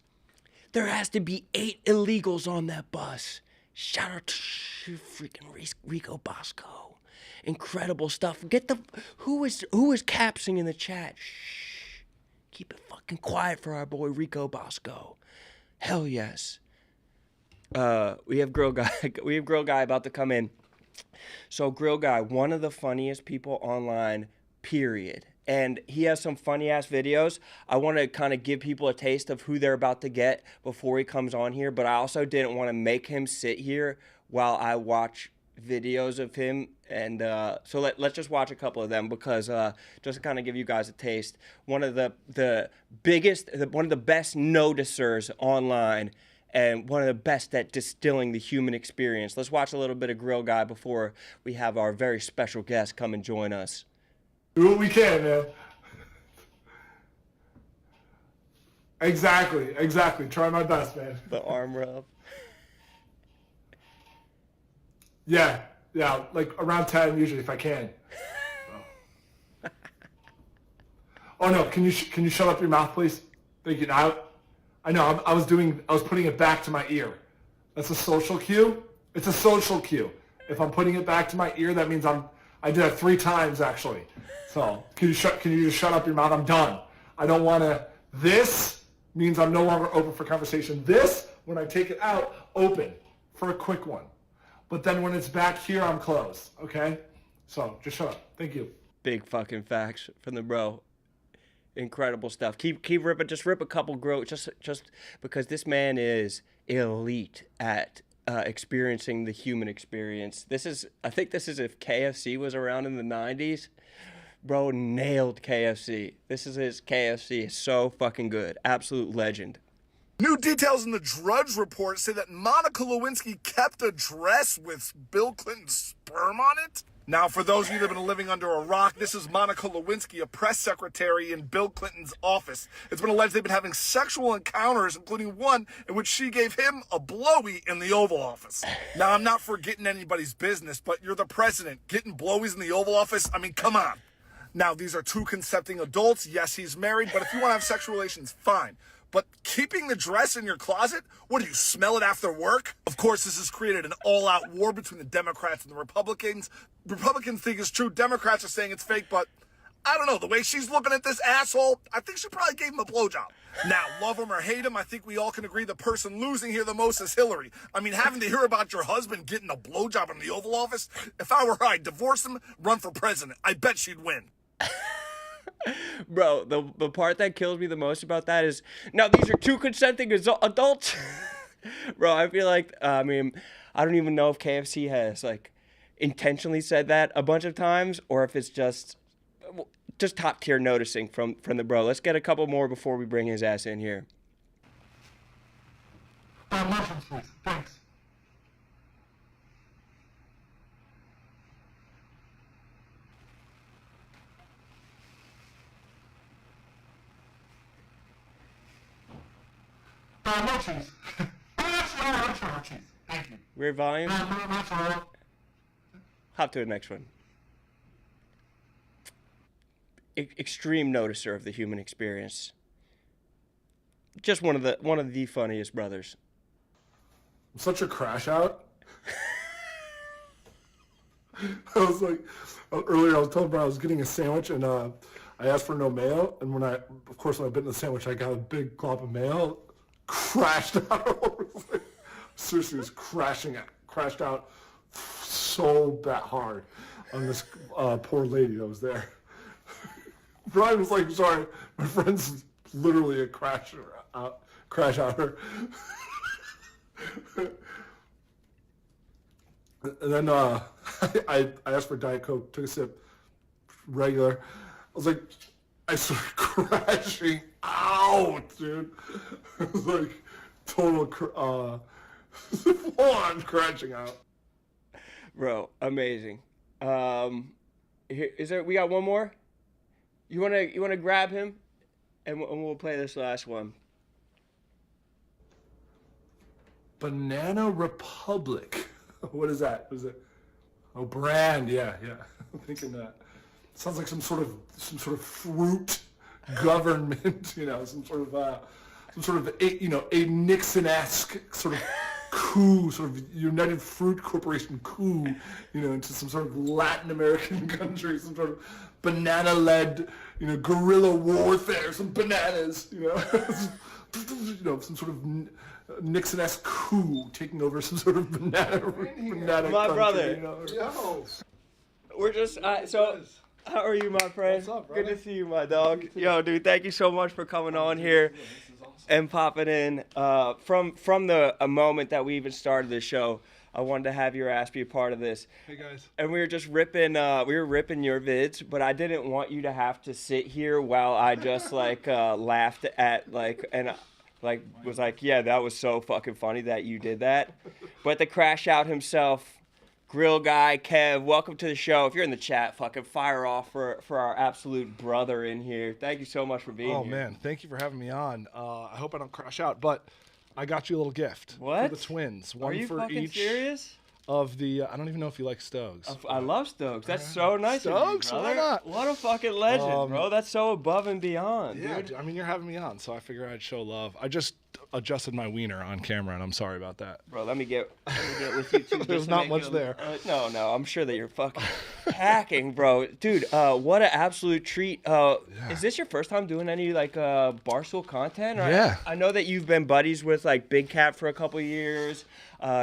There has to be 8 illegals on that bus. Shout out to freaking Rico Bosco. Incredible stuff. Who is capsing in the chat? Shh. Keep it fucking quiet for our boy Rico Bosco. Hell yes. We have Grill Guy. We have Grill Guy about to come in. So Grill Guy, one of the funniest people online, period. And he has some funny ass videos. I want to kind of give people a taste of who they're about to get before he comes on here. But I also didn't want to make him sit here while I watch videos of him. And so let's just watch a couple of them because just to kind of give you guys a taste. One of the one of the best noticers online and one of the best at distilling the human experience. Let's watch a little bit of Grill Guy before we have our very special guest come and join us. Do what we can, man. Exactly. Try my best, man. The arm rub. Yeah, like around 10 usually if I can. So. Oh no, can you shut up your mouth, please? Thank you. Now, I know I was putting it back to my ear. That's a social cue. It's a social cue. If I'm putting it back to my ear, that means I did that 3 times actually. So can you just shut up your mouth? I'm done. I don't want to. This means I'm no longer open for conversation. This, when I take it out, open for a quick one. But then when it's back here, I'm closed. Okay? So just shut up. Thank you. Big fucking facts from the bro. Incredible stuff. Keep ripping. Just rip a couple just because this man is elite at experiencing the human experience. I think this is if KFC was around in the 90s. Bro nailed KFC. This is his KFC. It's so fucking good. Absolute legend. New details in the Drudge Report say that Monica Lewinsky kept a dress with Bill Clinton's sperm on it. Now, for those of you that have been living under a rock, this is Monica Lewinsky, a press secretary in Bill Clinton's office. It's been alleged they've been having sexual encounters, including one in which she gave him a blowy in the Oval Office. Now, I'm not forgetting anybody's business, but you're the president. Getting blowies in the Oval Office? I mean, come on. Now, these are 2 consenting adults. Yes, he's married, but if you want to have sexual relations, fine. But keeping the dress in your closet? What, do you smell it after work? Of course, this has created an all-out war between the Democrats and the Republicans. Republicans think it's true. Democrats are saying it's fake, but I don't know. The way she's looking at this asshole, I think she probably gave him a blowjob. Now, love him or hate him, I think we all can agree the person losing here the most is Hillary. I mean, having to hear about your husband getting a blowjob in the Oval Office, if I were her, I'd divorce him, run for president. I bet she'd win. Bro, the part that kills me the most about that is, now these are 2 consenting adults. Bro, I feel like, I mean, I don't even know if KFC has, like, intentionally said that a bunch of times, or if it's just top tier noticing from the bro. Let's get a couple more before we bring his ass in here. Mushrooms, please. Thanks. No cheese. No cheese. Thank you. Weird volume. No. Hop to the next one. Extreme noticer of the human experience. Just one of the funniest brothers. I'm such a crash out. I was like, earlier I was telling Brian I was getting a sandwich and I asked for no mayo, and when I bit into the sandwich, I got a big glop of mayo. Crashed out. Seriously, was crashed out so that hard on this poor lady that was there. Brian was like, sorry, my friend's literally a crash outer. And then I asked for Diet Coke, took a sip, regular. I was like, I started crashing out, dude. It was like total full on crashing out. Bro, amazing. We got one more? You wanna grab him, and we'll play this last one. Banana Republic. What is that? Is it? Oh, brand. Yeah. I'm thinking that. Sounds like some sort of fruit government. Some sort of a Nixon-esque sort of coup, sort of United Fruit Corporation coup, into some sort of Latin American country, some sort of banana-led, guerrilla warfare, some bananas, some sort of Nixon-esque coup taking over some sort of banana My country, brother. Yo. We're just so. How are you, my friend? What's up, Good brother? to see you, my dog. Yo, dude, thank you so much for coming on here and popping in. From the moment that we even started the show, I wanted to have your ass be a part of this. Hey guys. And we were just ripping. We were ripping your vids, but I didn't want you to have to sit here while I just laughed at was like, yeah, that was so fucking funny that you did that. But the crash out himself. Grill guy, Kev, welcome to the show. If you're in the chat, fucking fire off for our absolute brother in here. Thank you so much for being here. Oh man, thank you for having me on. I hope I don't crash out, but I got you a little gift. What? For the twins. One Are you for fucking each serious? of the. I don't even know if you like Stokes. I love Stokes. That's so nice Stokes? of you, Why brother. not? What a fucking legend, bro. That's so above and beyond, Yeah, dude. I mean, you're having me on, so I figure I'd show love. I just adjusted my wiener on camera, and I'm sorry about that. Bro, let me get with you too. just There's to not make much you- there. No, I'm sure that you're fucking hacking, bro. Dude, what an absolute treat. Is this your first time doing any Barstool content? Or Yeah. I know that you've been buddies with Big Cat for a couple of years.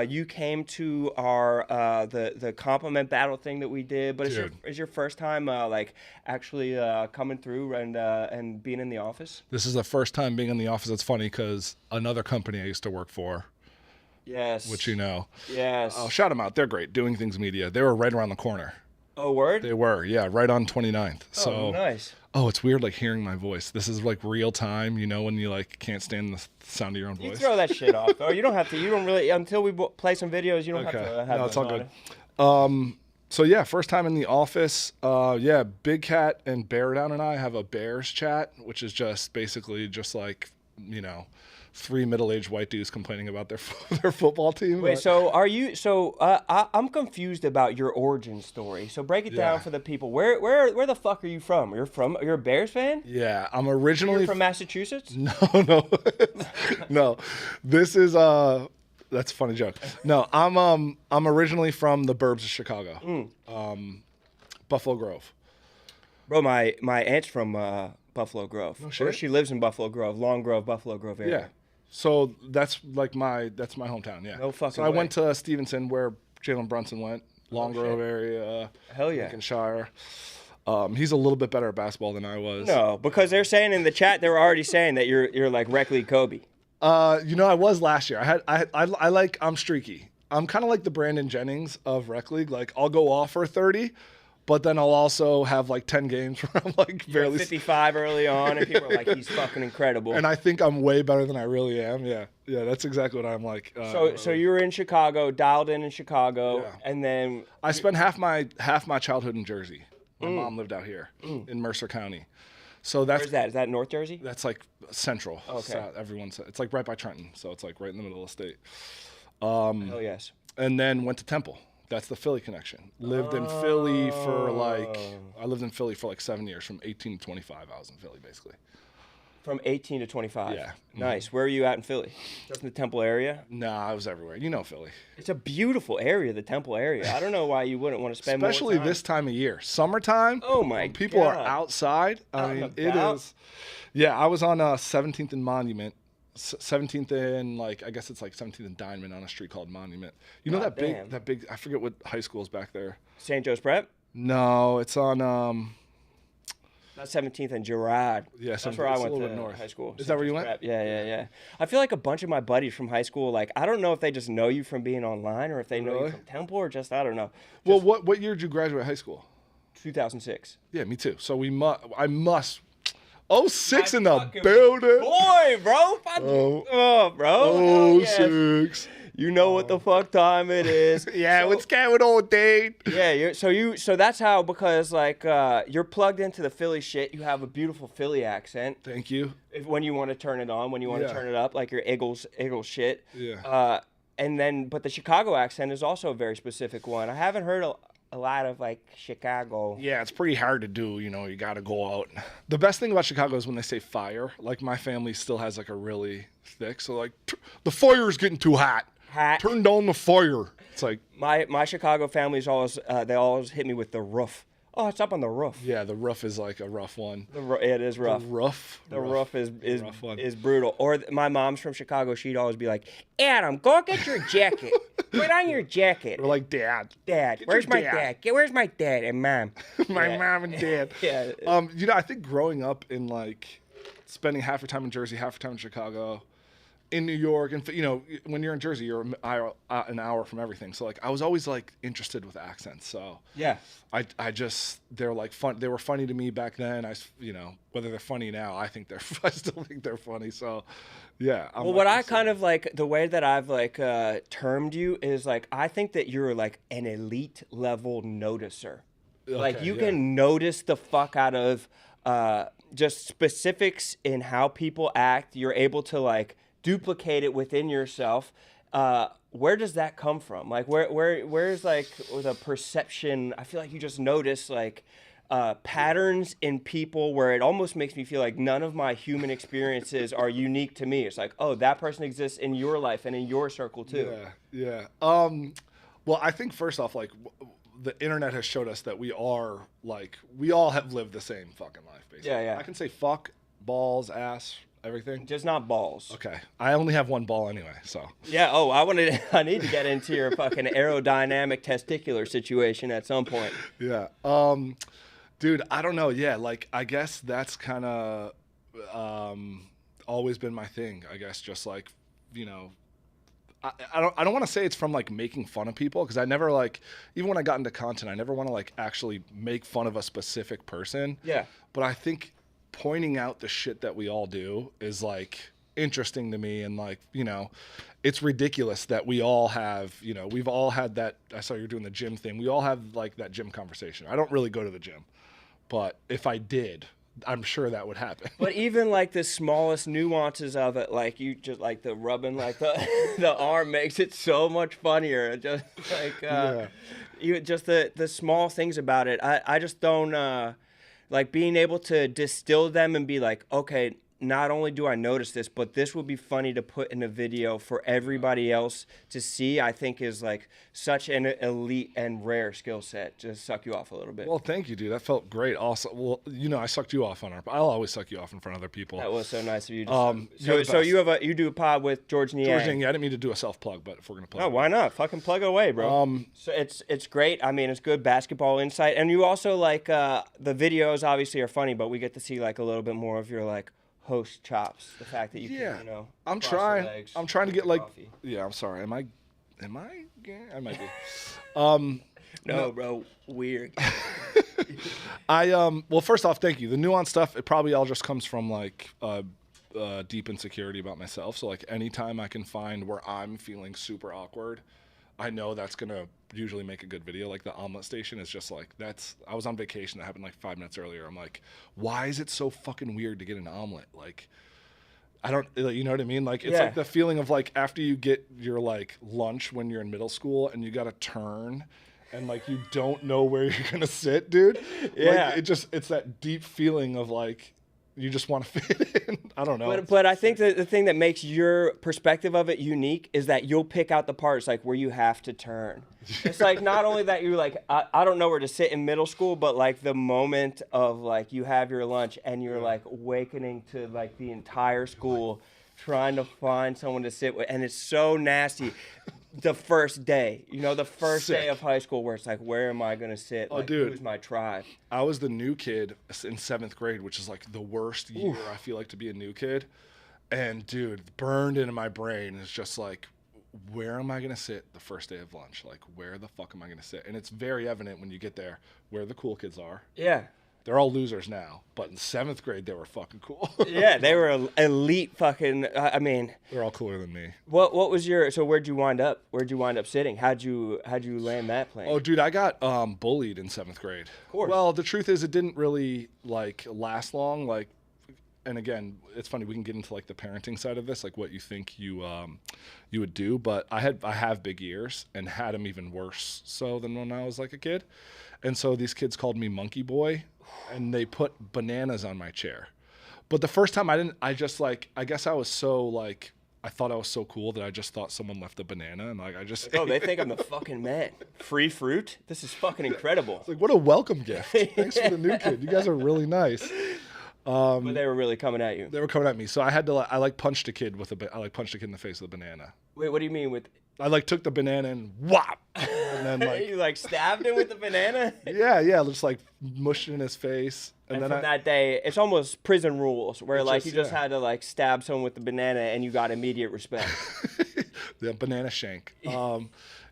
You came to our the compliment battle thing that we did, but is your first time actually coming through and being in the office? This is the first time being in the office. It's funny because another company I used to work for, Yes. which you know, Yes. I'll shout them out. They're great. Doing Things Media. They were right around the corner. Oh, word? They were, yeah, right on 29th. So, Oh, nice. Oh, it's weird hearing my voice. This is real time, when you can't stand the sound of your own You voice. throw that shit off, though. You don't have to. You don't really until we play some videos. You don't have to have No, it's those all on good. it. So yeah, first time in the office. Yeah, Big Cat and Bear Down and I have a Bears chat, which is just basically just three middle-aged white dudes complaining about their football team. Wait, but- so are you? So I'm confused about your origin story. So break it down Yeah. for the people. Where the fuck are you from? You're a Bears fan? Yeah, I'm originally You're from Massachusetts? No. No. This is that's a funny joke. No, I'm originally from the burbs of Chicago. Buffalo Grove. Bro, my aunt's from Buffalo Grove. shit. Or she lives in Buffalo Grove, Long Grove, Buffalo Grove area. Yeah. So that's my hometown, yeah. No fucking So I way. went to Stevenson where Jalen Brunson went, Long Grove area, Hell yeah. Lincolnshire. He's a little bit better at basketball than I was. No, because they're saying in the chat they were already saying that you're like rec league Kobe. I was last year. I'm streaky. I'm kind of like the Brandon Jennings of rec league. I'll go off for 30, but then I'll also have 10 games where I'm barely 55 early on, and people are like, he's fucking incredible. and I think I'm way better than I really am. Yeah, that's exactly what I'm like. So you were in Chicago, dialed in Chicago, Yeah. and then I spent half my childhood in Jersey. My mom lived out here in Mercer County. So where's that? Is that North Jersey? That's central. Okay. So it's right by Trenton, so it's right in the middle of the state. Hell yes. And then went to Temple. That's the Philly connection. Lived in Philly for I lived in Philly for 7 years, from 18 to 25. I was in Philly basically. From 18 to 25. Yeah. Nice. Where are you at in Philly? Just in the Temple area? Nah, I was everywhere. You know Philly. It's a beautiful area, the Temple area. I don't know why you wouldn't want to spend Especially more time. this time of year. Summertime. Oh my when people are God. outside. Out and It about. is. Yeah, I was on 17th and Monument. 17th and I guess it's 17th and Diamond on a street called Monument. You know God that damn. big I forget what high school is back there. St. Joe's Prep? No, it's on That's 17th and Girard. Yeah, That's some- where I it's a went little to bit north. high school. Is that where you St. went? Joe's Prep. Yeah. I feel like a bunch of my buddies from high school, I don't know if they just know you from being online or if they know you Really? from Temple or just, I don't know. Well, what year did you graduate high school? 2006. Yeah, me too. So I must 06 in the fucking building. Boy, bro. Oh. Bro. Hell yes. 06. You know what the fuck time it is. Yeah, So- what's going on, Dave? Yeah, so that's how, because you're plugged into the Philly shit. You have a beautiful Philly accent. Thank you. When you want to turn it on, when you want Yeah. to turn it up, like your Eagles shit. Yeah. But the Chicago accent is also a very specific one. I haven't heard a lot of Chicago. Yeah, it's pretty hard to do. You got to go out. The best thing about Chicago is when they say fire. My family still has a really thick. So the fire's getting too hot. Hot. Turn down the fire. It's My Chicago family's always they always hit me with the roof Oh, it's up on the roof. Yeah, the roof is like a rough one. It is rough. The roof. The roof is rough one. is brutal. Or my mom's from Chicago. She'd always be like, Adam, go get your jacket. Put on your jacket. We're like, Dad. Dad, Get where's your my dad. dad? Where's my dad and mom? My Yeah. mom and dad. Yeah. You know, I think growing up in like spending half your time in Jersey, half your time in Chicago, in New York, and you know, when you're in Jersey, you're an hour from everything. So like, I was always like interested with accents. So Yeah. I just they're like fun. They were funny to me back then. You know, whether they're funny now, I still think they're funny. So yeah. Well, what I kind of like, the way that I've like termed you is like, I think that you're like an elite level noticer. Like Okay, you yeah. can notice the fuck out of just specifics in how people act. You're able to like duplicate it within yourself. Where does that come from? Like where's like the perception? I feel like you just notice like patterns in people where it almost makes me feel like none of my human experiences are unique to me. It's like, oh, that person exists in your life and in your circle too. Yeah. Well, I think first off, like the internet has showed us that we all have lived the same fucking life, basically. Yeah, yeah. I can say fuck, balls, ass, everything. Just not balls. Okay. I only have one ball anyway, so. Yeah. Oh, I need to get into your fucking aerodynamic testicular situation at some point. Yeah. Dude, I don't know. Yeah, like I guess that's kind of always been my thing. I guess just like, you know, I don't want to say it's from like making fun of people, because I never like, even when I got into content, I never want to like actually make fun of a specific person. Yeah. But I think pointing out the shit that we all do is like interesting to me, and like, you know, it's ridiculous that we all have, you know, we've all had that. I saw you're doing the gym thing. We all have like that gym conversation. I don't really go to the gym, but if I did, I'm sure that would happen. But even like the smallest nuances of it, like you just like the rubbing, like the arm makes it so much funnier. Just like you just the small things about it. I just don't like being able to distill them and be like, okay, not only do I notice this, but this would be funny to put in a video for everybody else to see, I think is like such an elite and rare skill set. Just suck you off a little bit. Well, thank you, dude. That felt great. Also, well, you know, I sucked you off I'll always suck you off in front of other people. That was so nice of you. You're the So best. you do a pod with George Niang. George Yang, I didn't mean to do a self-plug, but if we're going to plug Oh, why not? Fucking plug away, bro. So it's great. I mean, it's good basketball insight, and you also like the videos. Obviously, are funny, but we get to see like a little bit more of your like host chops. The fact that you can, you know, I'm cross your trying. legs, I'm trying to drink get like. coffee. Yeah, I'm sorry. Am I? Yeah, I might be. No, bro, weird. Well, first off, thank you. The nuanced stuff, it probably all just comes from like deep insecurity about myself. So like anytime I can find where I'm feeling super awkward, I know that's gonna usually make a good video. Like the omelet station is just like, I was on vacation. That happened like 5 minutes earlier. I'm like, why is it so fucking weird to get an omelet? Like, I don't, you know what I mean? Like, it's like the feeling of like after you get your like lunch when you're in middle school and you got to turn and like you don't know where you're going to sit, dude. Yeah. Like, it's that deep feeling of like, you just want to fit in. I don't know. But I think that the thing that makes your perspective of it unique is that you'll pick out the parts like where you have to turn. It's like not only that you're like, I don't know where to sit in middle school, but like the moment of like you have your lunch and you're like awakening to like the entire school trying to find someone to sit with. And it's so nasty. The first day, you know, the first day of high school where it's like, where am I going to sit? Like, dude. who's my tribe? I was the new kid in 7th grade, which is like the worst year I feel like to be a new kid. And dude, burned into my brain is just like, where am I going to sit the first day of lunch? Like, where the fuck am I going to sit? And it's very evident when you get there where the cool kids are. Yeah. They're all losers now, but in 7th grade, they were fucking cool. Yeah, they were elite fucking, I mean. They're all cooler than me. What was your, so where'd you wind up? Where'd you wind up sitting? How'd you land that plane? Oh, dude, I got bullied in 7th grade. Of course. Well, the truth is it didn't really, like, last long. Like, and again, it's funny, we can get into, like, the parenting side of this, like, what you think you would do. But I have big ears and had them even worse so than when I was, like, a kid. And so these kids called me Monkey Boy, and they put bananas on my chair. But the first time I guess I was so, like, I thought I was so cool that I just thought someone left a banana, and like I just Oh, they think I'm the fucking man. Free fruit? This is fucking incredible. like, what a welcome gift. Thanks for the new kid. You guys are really nice. But they were really coming at you. They were coming at me, so I had to I punched a kid punched a kid in the face with a banana. Wait, what do you mean with? I took the banana and whop, and then You stabbed him with the banana? yeah, just mushed it in his face, And then from that day, it's almost prison rules where you just yeah. had to stab someone with the banana and you got immediate respect. the banana shank.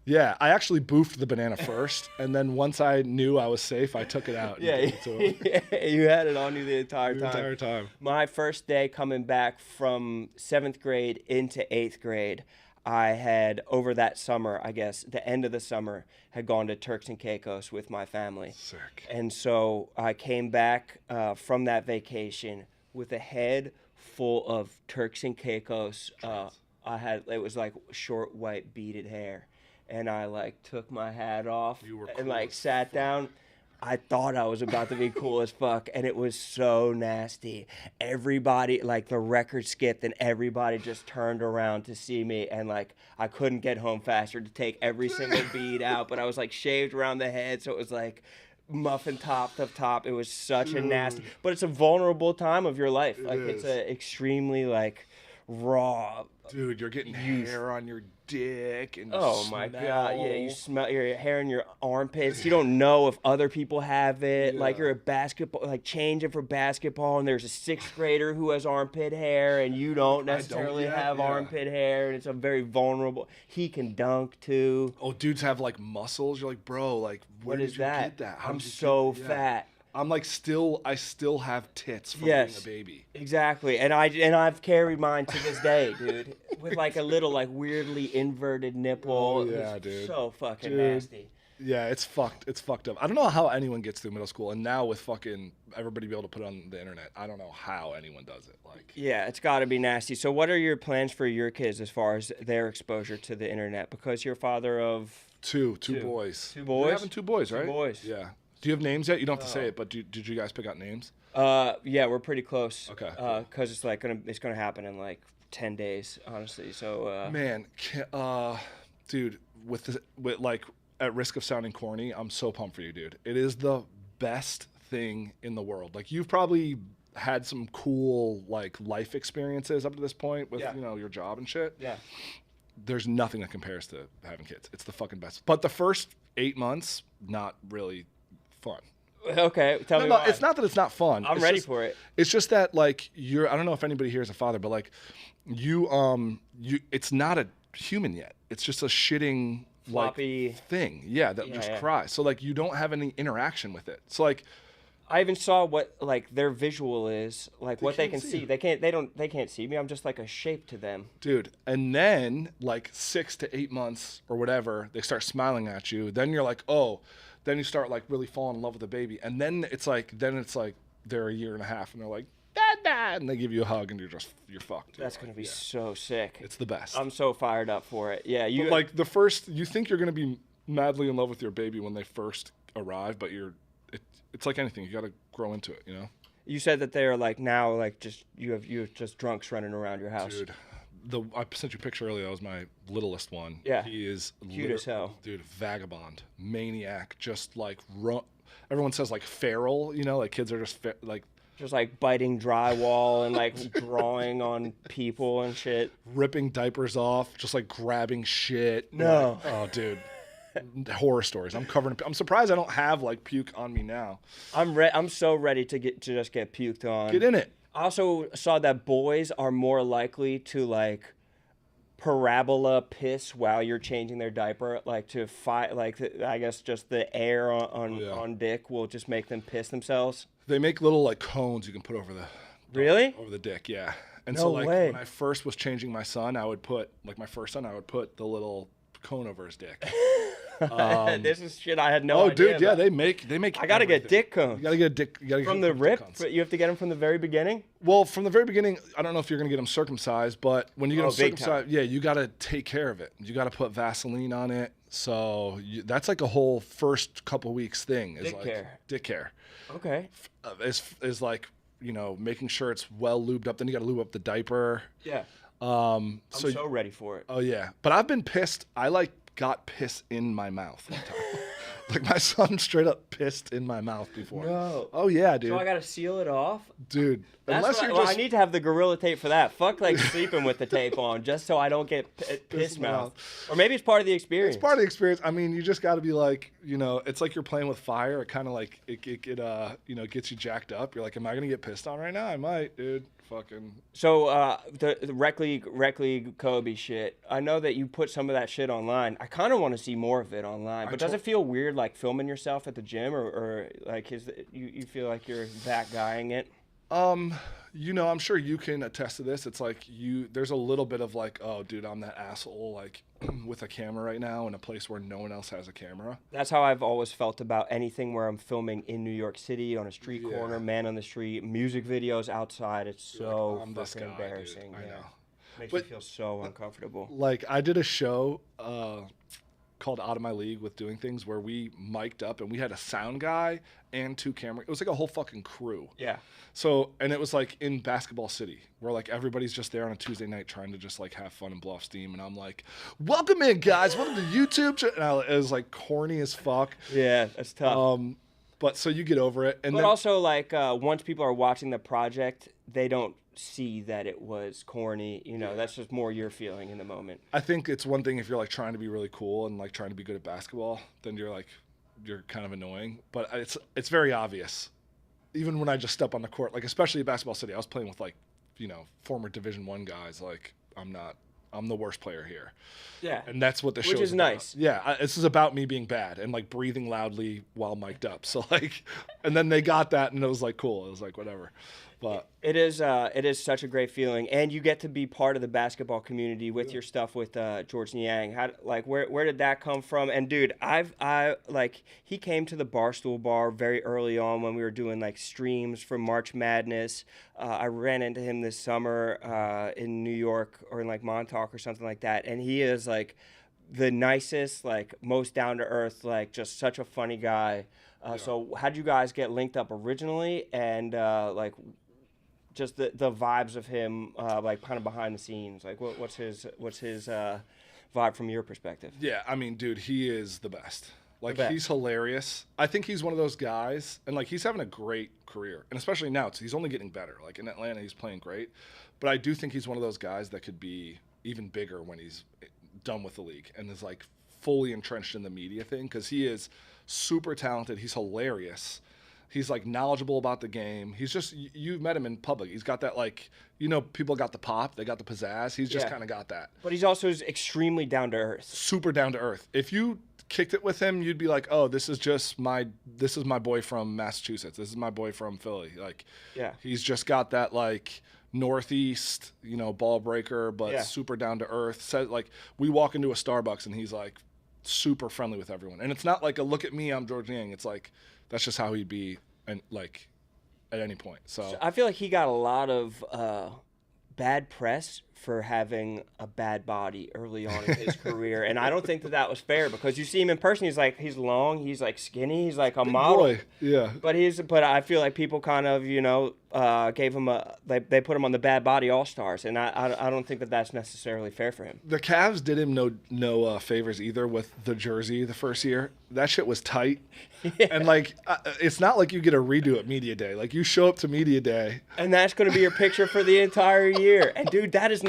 Yeah, I actually boofed the banana first, and then once I knew I was safe, I took it out. Yeah, you had it on you the entire time. My first day coming back from 7th grade into 8th grade, I had, over that summer, I guess, the end of the summer, had gone to Turks and Caicos with my family. Sick. And so I came back from that vacation with a head full of Turks and Caicos. It was short white beaded hair. And I took my hat off and sat down. I thought I was about to be cool as fuck, and it was so nasty. Everybody, the record skipped, and everybody just turned around to see me, and I couldn't get home faster to take every single bead out, but I was shaved around the head, so it was muffin top to top. It was such a nasty, but it's a vulnerable time of your life. It's a extremely raw. Dude, you're getting hair on your dick and oh my god, yeah, you smell your hair in your armpits. You don't know if other people have it. You're a basketball, changing for basketball, and there's a 6th grader who has armpit hair, and you don't necessarily have armpit hair, and it's a very vulnerable. He can dunk too. Oh, dudes have muscles. You're bro, where what did is you that? get that? I'm so fat. I'm I still have tits from being a baby. Exactly. And I've carried mine to this day, dude. With a little weirdly inverted nipple. Oh, yeah, it's dude. So fucking nasty. Yeah, it's fucked. It's fucked up. I don't know how anyone gets through middle school, and now with everybody be able to put it on the internet, I don't know how anyone does it. Yeah, it's got to be nasty. So what are your plans for your kids as far as their exposure to the internet? Because you're father of two boys. 2 boys? You're having 2 boys, right? 2 boys. Yeah. Do you have names yet? You don't have to say it, but did you guys pick out names? Yeah, we're pretty close. Okay. Because it's gonna happen in 10 days, honestly. So. Man, dude, at risk of sounding corny, I'm so pumped for you, dude. It is the best thing in the world. You've probably had some cool life experiences up to this point with your job and shit. Yeah. There's nothing that compares to having kids. It's the fucking best. But the first 8 months, not really fun. Okay, tell me why. It's not that it's not fun. I'm ready for it. It's just that I don't know if anybody here is a father, but it's not a human yet. It's just a shitting floppy thing. Yeah, that just cries. So you don't have any interaction with it. So I even saw what their visual is, what they can see. They can't see me. I'm just a shape to them. Dude, and then 6 to 8 months or whatever, they start smiling at you. Then you're oh, then you start really falling in love with the baby. And then it's they're a year and a half and they're Dad, and they give you a hug and you're fucked. That's going to be so sick. It's the best. I'm so fired up for it. Yeah, But you think you're going to be madly in love with your baby when they first arrive, but it's like anything. You got to grow into it, You said that they're now you have just drunks running around your house. Dude, I sent you a picture earlier. That was my littlest one. Yeah. He is cute as hell. Dude, vagabond, maniac, just everyone says feral, kids are just just biting drywall and drawing on people and shit. Ripping diapers off, just grabbing shit. No. Oh, dude. Horror stories. I'm surprised I don't have puke on me now. I'm so ready to just get puked on. Get in it. I also saw that boys are more likely to parabola piss while you're changing their diaper, to fight. I guess just the air on dick will just make them piss themselves. They make little cones you can put over the dick. Yeah. And no way. When I first was changing my son, I would put my first son, I would put the little cone over his dick. This is shit I had no idea. Oh, dude, yeah, about. they make. I gotta get dick cones. You gotta get a dick. You gotta from get the rip. cones. You have to get them from the very beginning. Well, from the very beginning, I don't know if you're gonna get them circumcised, but when you get them circumcised, time. you gotta take care of it. You gotta put Vaseline on it. So that's a whole first couple weeks thing. Is dick care. Okay. Is making sure it's well lubed up. Then you gotta lube up the diaper. Yeah. I'm so ready for it. Oh yeah, but I've been pissed. I like got piss in my mouth one time. Like my son straight up pissed in my mouth before. No. Oh yeah, dude. So I gotta seal it off? Dude, That's unless what you're well, just I need to have the Gorilla Tape for that. Fuck like sleeping with the tape on, just so I don't get piss mouth. Or maybe it's part of the experience. It's part of the experience. I mean, you just got to be like, it's like you're playing with fire. It kind of like it gets you jacked up. You're like, am I gonna get pissed on right now? I might, dude. Fucking. So the rec league Kobe shit. I know that you put some of that shit online. I kind of want to see more of it online. But does it feel weird like filming yourself at the gym, or like you feel like you're that guying it? I'm sure you can attest to this. It's like there's a little bit of like, oh, dude, I'm that asshole like with a camera right now in a place where no one else has a camera. That's how I've always felt about anything where I'm filming in New York City on a street corner, man on the street, music videos outside. It's so I'm this fucking guy, embarrassing. dude. I know. Makes me feel so uncomfortable. Like I did a show called Out of My League with Doing Things where we mic'd up and we had a sound guy and 2 cameras. It was like a whole fucking crew. Yeah. So, and it was like in Basketball City where like everybody's just there on a Tuesday night trying to just like have fun and blow off steam. And I'm like, welcome in guys, welcome to YouTube. And it was like corny as fuck. Yeah, that's tough. But so you get over it. And but then, also like once people are watching the project, they don't see that it was corny. That's just more your feeling in the moment. I think it's one thing if you're like trying to be really cool and like trying to be good at basketball, then you're kind of annoying. But it's very obvious. Even when I just step on the court, like especially at Basketball City, I was playing with like, former Division I guys. Like I'm the worst player here. Yeah. And that's what the show is. Which is about. nice. Yeah. This is about me being bad and like breathing loudly while mic'd up. So like, and then they got that and it was like cool. It was like whatever. But it is such a great feeling, and you get to be part of the basketball community with your stuff with George Niang. Where did that come from? And dude, he came to the Barstool Bar very early on when we were doing like streams for March Madness. I ran into him this summer in New York or in like Montauk or something like that, and he is like the nicest, like most down to earth, like just such a funny guy. So how did you guys get linked up originally, and just the vibes of him, like kind of behind the scenes, like what's his vibe from your perspective? Yeah, I mean, dude, he is the best. Like he's hilarious. I think he's one of those guys, and like he's having a great career, and especially now, he's only getting better. Like in Atlanta, he's playing great, but I do think he's one of those guys that could be even bigger when he's done with the league and is like fully entrenched in the media thing, because he is super talented. He's hilarious. He's like knowledgeable about the game. He's just, you've met him in public. He's got that like, people got the pop, they got the pizzazz. He's just kind of got that. But he's also extremely down to earth. Super down to earth. If you kicked it with him, you'd be like, oh, this is my boy from Massachusetts. This is my boy from Philly. Like, yeah, he's just got that like Northeast, ball breaker, but super down to earth. Said like, we walk into a Starbucks and he's like super friendly with everyone. And it's not like a look at me, I'm George Niang. It's like, that's just how he'd be, and like at any point. So I feel like he got a lot of bad press for having a bad body early on in his career, and I don't think that was fair, because you see him in person, he's long, he's like skinny, he's like a big model. Boy. Yeah. But I feel like people kind of gave him they put him on the bad body all-stars, and I don't think that's necessarily fair for him. The Cavs did him no favors either with the jersey the first year. That shit was tight. Yeah. And like it's not like you get a redo at media day. Like you show up to media day, and that's going to be your picture for the entire year. And dude, that's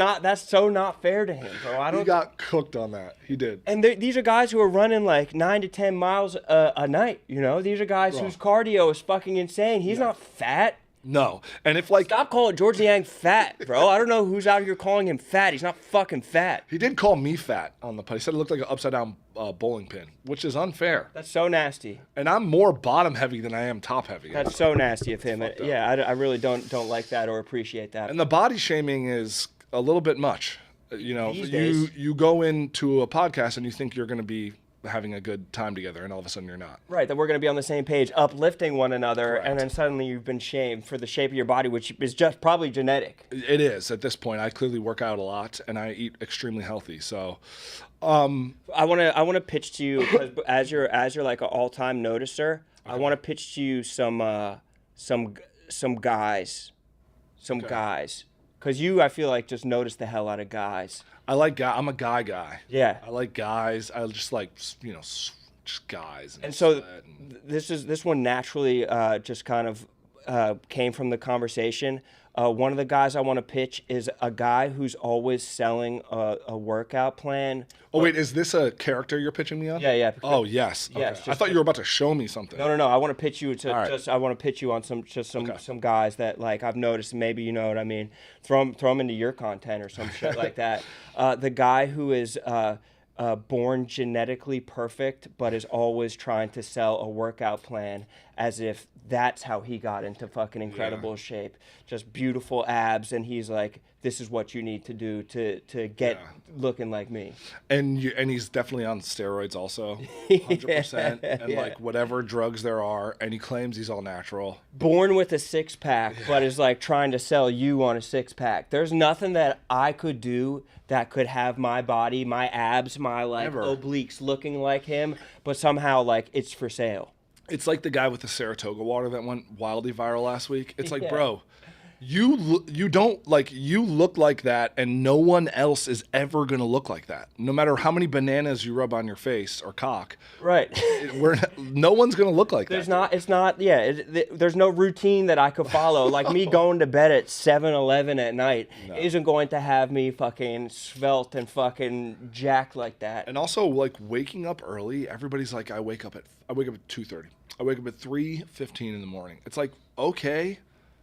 so not fair to him, bro. He got cooked on that. He did. And these are guys who are running like 9 to 10 miles a night. These are guys whose cardio is fucking insane. He's not fat. No. And if like, stop calling George Niang fat, bro. I don't know who's out here calling him fat. He's not fucking fat. He did call me fat on the pod. He said it looked like an upside down bowling pin, which is unfair. That's so nasty. And I'm more bottom heavy than I am top heavy. That's so nasty of him. Yeah, I really don't like that or appreciate that. And the body shaming is a little bit much. These days. You go into a podcast and you think you're going to be having a good time together, and all of a sudden you're not. Right, that we're going to be on the same page, uplifting one another. Correct. And then suddenly you've been shamed for the shape of your body, which is just probably genetic. It is at this point. I clearly work out a lot, and I eat extremely healthy. So, I want to pitch to you, 'cause as you're like an all-time noticer. Okay. I want to pitch to you some guys. Because you, I feel like, just notice the hell out of guys. I like guy. I'm a guy. Yeah. I like guys. I just like, just guys. And so sweat and- this one naturally just kind of came from the conversation. One of the guys I want to pitch is a guy who's always selling a workout plan. Oh wait, is this a character you're pitching me on? Yeah. Oh yes. Okay. Yes, I just thought you were about to show me something. No. I want to pitch you to right. I want to pitch you on some guys that like I've noticed. Maybe you know what I mean. Throw them into your content or some shit like that. The guy who is born genetically perfect, but is always trying to sell a workout plan as if that's how he got into fucking incredible shape. Just beautiful abs, and he's like, this is what you need to do to get looking like me. And he's definitely on steroids also, 100%. And like whatever drugs there are, and he claims he's all natural. Born with a six-pack, but is like trying to sell you on a six-pack. There's nothing that I could do that could have my body, my abs, my like obliques looking like him, but somehow like it's for sale. It's like the guy with the Saratoga water that went wildly viral last week. It's like, bro, you look like that, and no one else is ever gonna look like that. No matter how many bananas you rub on your face or cock, right? No one's gonna look like that. There's no routine that I could follow. Like me going to bed at 7-11 at night isn't going to have me fucking svelte and fucking jacked like that. And also, like waking up early, everybody's like, I wake up at 2:30. I wake up at 3:15 in the morning. It's like, okay.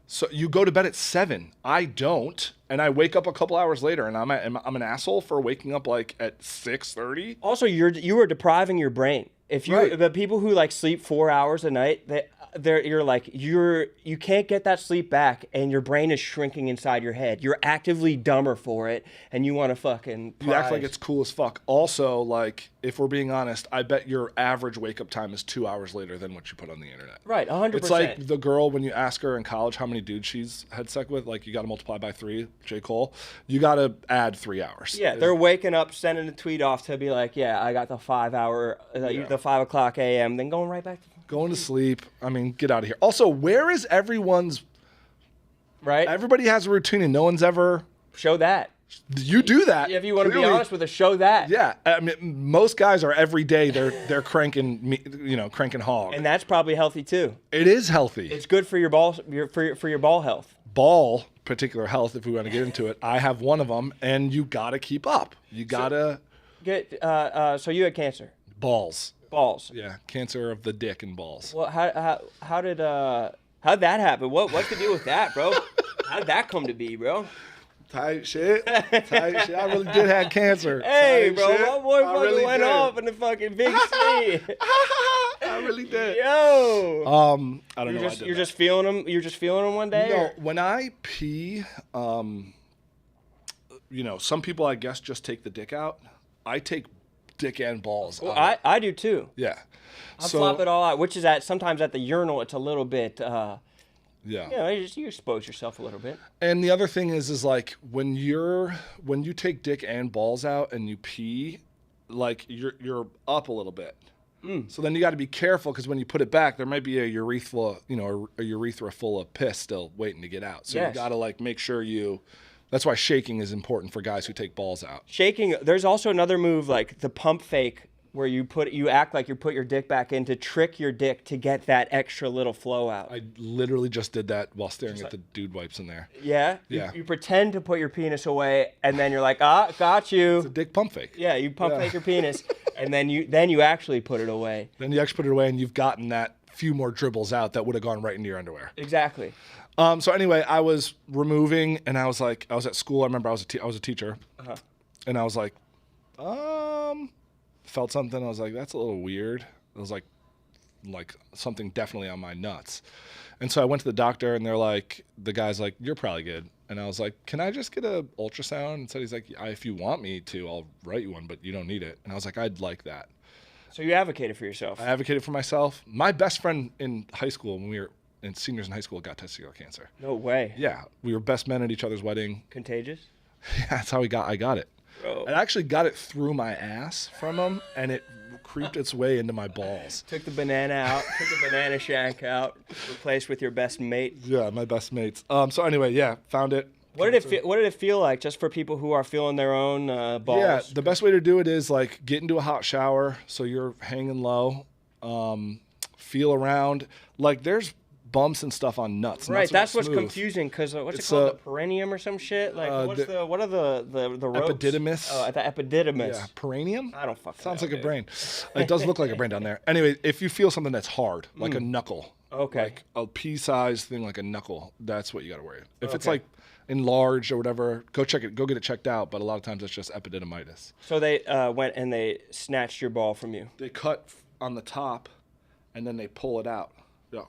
So you go to bed at 7. I don't, and I wake up a couple hours later, and I'm an asshole for waking up like at 6:30. Also, you are depriving your brain. If you the people who like sleep 4 hours a night, you can't get that sleep back, and your brain is shrinking inside your head. You're actively dumber for it, and you want to fucking You act like it's cool as fuck. Also, like if we're being honest, I bet your average wake up time is 2 hours later than what you put on the internet. Right, 100%. It's like the girl when you ask her in college how many dudes she's had sex with, like you got to multiply by 3. J. Cole, you got to add 3 hours. Yeah, they're waking up, sending a tweet off to be like, yeah, I got the 5 hour, the 5 o'clock a.m. Then going right back to going to sleep. I mean, get out of here. Also, where is everyone's? Right. Everybody has a routine, and no one's ever. Show that. You do that. If you want to be honest with us, show that. Yeah, I mean, most guys are every day they're cranking, cranking hog. And that's probably healthy too. It is healthy. It's good for your ball, for your ball health. Ball, particular health. If we want to get into it, I have one of them, and you gotta keep up. You gotta get. So you had cancer. Balls. Yeah, cancer of the dick and balls. Well, how'd that happen? What's the deal with that, bro? How did that come to be, bro? Tight shit. I really did have cancer. Hey, Tight bro, shit. my boy fucking really went did. off in the fucking big C. I really did. Yo. I don't know. You're just feeling them. You're just feeling them one day. No, or? when I pee, some people I guess just take the dick out. I take dick and balls. Well, I do too. Yeah. I flop it all out, which is sometimes at the urinal. It's a little bit. Yeah. You expose yourself a little bit. And the other thing is like when you take dick and balls out and you pee, like you're up a little bit. So then you got to be careful because when you put it back, there might be a urethra, a urethra full of piss still waiting to get out. So you got to like make sure you. That's why shaking is important for guys who take balls out. Shaking. There's also another move like the pump fake, where you act like you put your dick back in to trick your dick to get that extra little flow out. I literally just did that while staring at the dude wipes in there. Yeah? Yeah. You pretend to put your penis away, and then you're like, got you. It's a dick pump fake. Yeah, you pump fake your penis, and then you actually put it away. Then you actually put it away, and you've gotten that few more dribbles out that would have gone right into your underwear. Exactly. So anyway, I was removing, and I was at school. I remember I was a teacher, and I was like, felt something. I was like, that's a little weird. It was like something definitely on my nuts. And so I went to the doctor, and the guy's like, you're probably good. And I was like, can I just get a ultrasound? And so he's like, if you want me to, I'll write you one, but you don't need it. And I was like, I'd like that. So you advocated for yourself. I advocated for myself. My best friend in high school, when we were seniors in high school, got testicular cancer. No way. Yeah, we were best men at each other's wedding. Contagious? Yeah, that's how I got it. Bro. I actually got it through my ass from him, and it creeped its way into my balls. Took the banana out, took the banana shank out, replaced with your best mate. Yeah, my best mates. So anyway, yeah, found it, What did it feel like, just for people who are feeling their own balls? Yeah, the best way to do it is like get into a hot shower so you're hanging low. Feel around. Like there's bumps and stuff on nuts. Right, nuts that's what's smooth. confusing, because what's It's it called, the perineum or some shit? Like, what are the ropes? Epididymis. Oh, the epididymis. Yeah, perineum. I don't fucking Sounds know, like a dude. brain. It does look like a brain down there. Anyway, if you feel something that's hard, like a knuckle, Okay. like a pea-sized thing, like a knuckle, that's what you got to worry. If it's Okay. like enlarged or whatever, go check it. Go get it checked out. But a lot of times it's just epididymitis. So they went and they snatched your ball from you. They cut on the top, and then they pull it out. Yeah.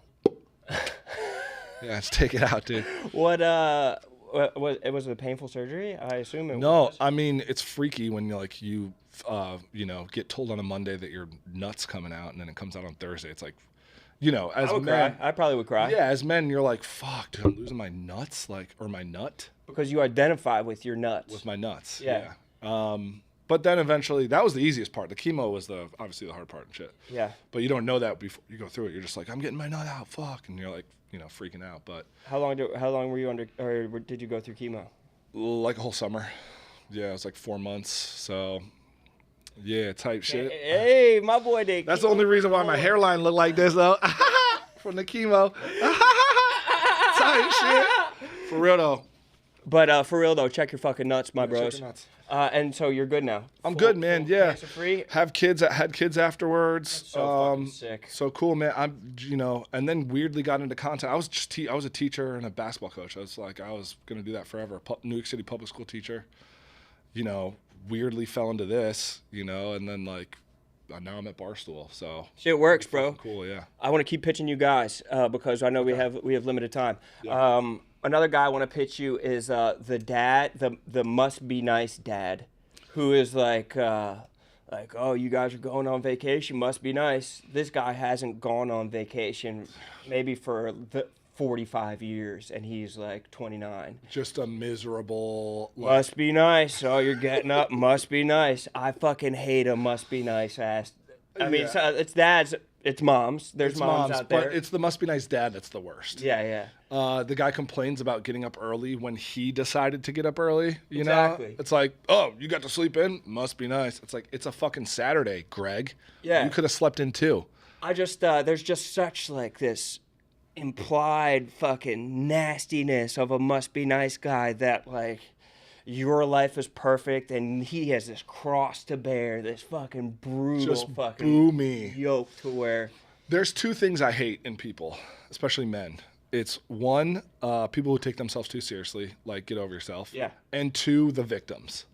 Yeah, let's take it out, dude. What was it a painful surgery? I assume it No, was. I mean it's freaky when you get told on a Monday that your nut's coming out, and then it comes out on Thursday. It's like, as I would men, cry. I probably would cry. yeah, as men, you're like, fuck, dude, I'm losing my nuts, or my nut Because you identify with your nuts. with my nuts. Yeah. But then eventually, that was the easiest part. The chemo was obviously the hard part and shit. Yeah. But you don't know that before you go through it. You're just like, I'm getting my nut out, fuck, and you're like, freaking out. But How long were you under, or did you go through chemo? like a whole summer. Yeah, it was like 4 months. So, yeah, type shit. Hey, my boy did. That's the only reason why my hairline looked like this, though. From the chemo. Type shit. For real, though. But for real though, check your fucking nuts, my bros. Check your nuts. And so you're good now. I'm good, man. Yeah. Cancer-free. Had kids afterwards. So fucking sick. So cool, man. And then weirdly got into content. I was a teacher and a basketball coach. I was gonna do that forever. New York City public school teacher. Weirdly fell into this. And then now I'm at Barstool. So Shit works, bro. cool, yeah. I want to keep pitching you guys because I know we have limited time. Yeah. Another guy I want to pitch you is the dad, the must be nice dad, who is like, oh, you guys are going on vacation, must be nice. This guy hasn't gone on vacation maybe for 45 years, and he's like 29. Just a miserable. Must be nice. Oh, you're getting up. Must be nice. I fucking hate a must be nice ass. I mean, Yeah. it's dads, it's moms. There's It's moms out there. but it's the must be nice dad that's the worst. Yeah, yeah. The guy complains about getting up early when he decided to get up early. Exactly. It's like, oh, you got to sleep in? Must be nice. It's like, it's a fucking Saturday, Greg. Yeah. You could have slept in too. I just there's just such like this implied fucking nastiness of a must be nice guy that like your life is perfect and he has this cross to bear, this fucking brutal Just fucking boo me. yoke to wear. There's two things I hate in people, especially men. It's one, people who take themselves too seriously, like get over yourself. Yeah. And two, the victims.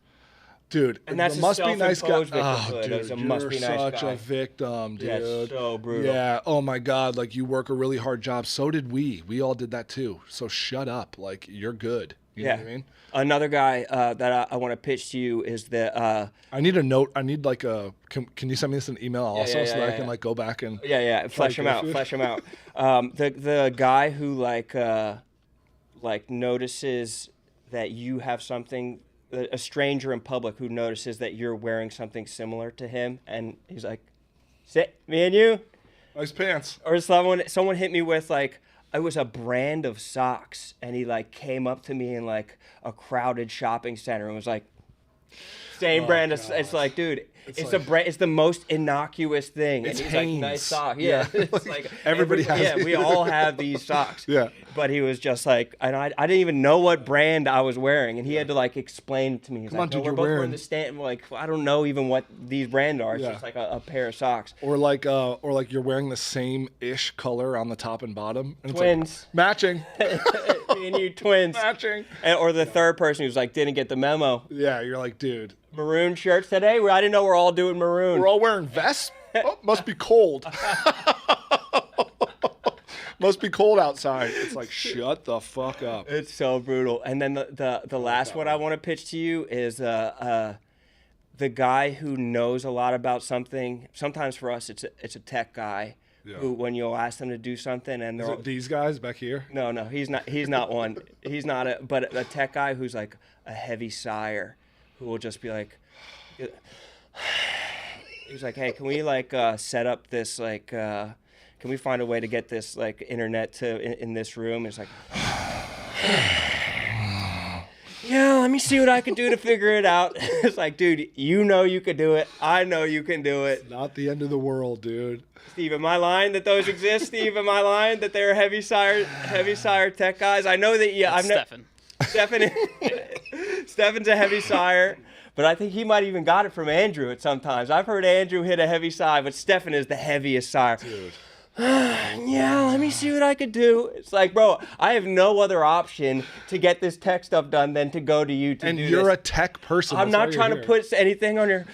Dude, And that's the a must be nice guy. self-imposed Oh, victimhood. dude, It's a must be you're nice such guy. a victim, dude. Yeah, it's so brutal. Yeah. Oh my God. Like you work a really hard job. So did we. We all did that too. So shut up. Like you're good. You know what I mean? Another guy that I want to pitch to you is the I need a note. I need like a. Can you send me this in email also yeah, so yeah, that I yeah. can like go back and. flesh him out, flesh him out. The guy who like notices that you have something, a stranger in public who notices that you're wearing something similar to him, and he's like, "Sit, me and you," Nice pants. or someone hit me with like. It was a brand of socks, and he like came up to me in like a crowded shopping center and was like, "Same brand." It's like, dude, it's like- a brand. It's the most innocuous thing. It's and he's like, Hanes. "Nice sock." Yeah, Yeah. it's like Everybody has Yeah, these. we all have these socks. Yeah. But he was just like, and I didn't even know what brand I was wearing, and he had to like explain it to me. He's Come like, on, dude, "No, you're we're both wearing wearing- the stand." I'm like, I don't know even what these brands are. It's Yeah. just like a pair of socks. Or like you're wearing the same ish color on the top and bottom. And Twins. It's like, matching. Me and you twins. Matching. Or the third person who's like, didn't get the memo. Yeah, you're like, dude. Maroon shirts today? I didn't know we're all doing maroon. We're all wearing vests. Oh, must be cold. Must be cold outside. It's like, shut the fuck up. It's so brutal. And then the last one I want to pitch to you is the guy who knows a lot about something. Sometimes for us, it's a tech guy Yeah. who, when you'll ask them to do something, and Is they're it these guys back here? no, he's not one. He's not but a tech guy who's like a heavy sigher, who will just be like, he's like, hey, can we like set up this like. Can we find a way to get this like internet to in this room? It's like, see what I can do to figure it out. It's like, dude, you know you can do it. I know you can do it. Not the end of the world, dude. Steve, am I lying that those exist? Steve, am I lying that they're heavy sire tech guys? I know that. Yeah, Stefan. Stefan's a heavy sire, but I think he might even got it from Andrew at sometimes. I've heard Andrew hit a heavy sire, but Stefan is the heaviest sire. Dude. Yeah, let me see what I could do. It's like, bro, I have no other option to get this tech stuff done than to go to you to And do you're this. a tech person. I'm That's why not you're trying to here. put anything on your.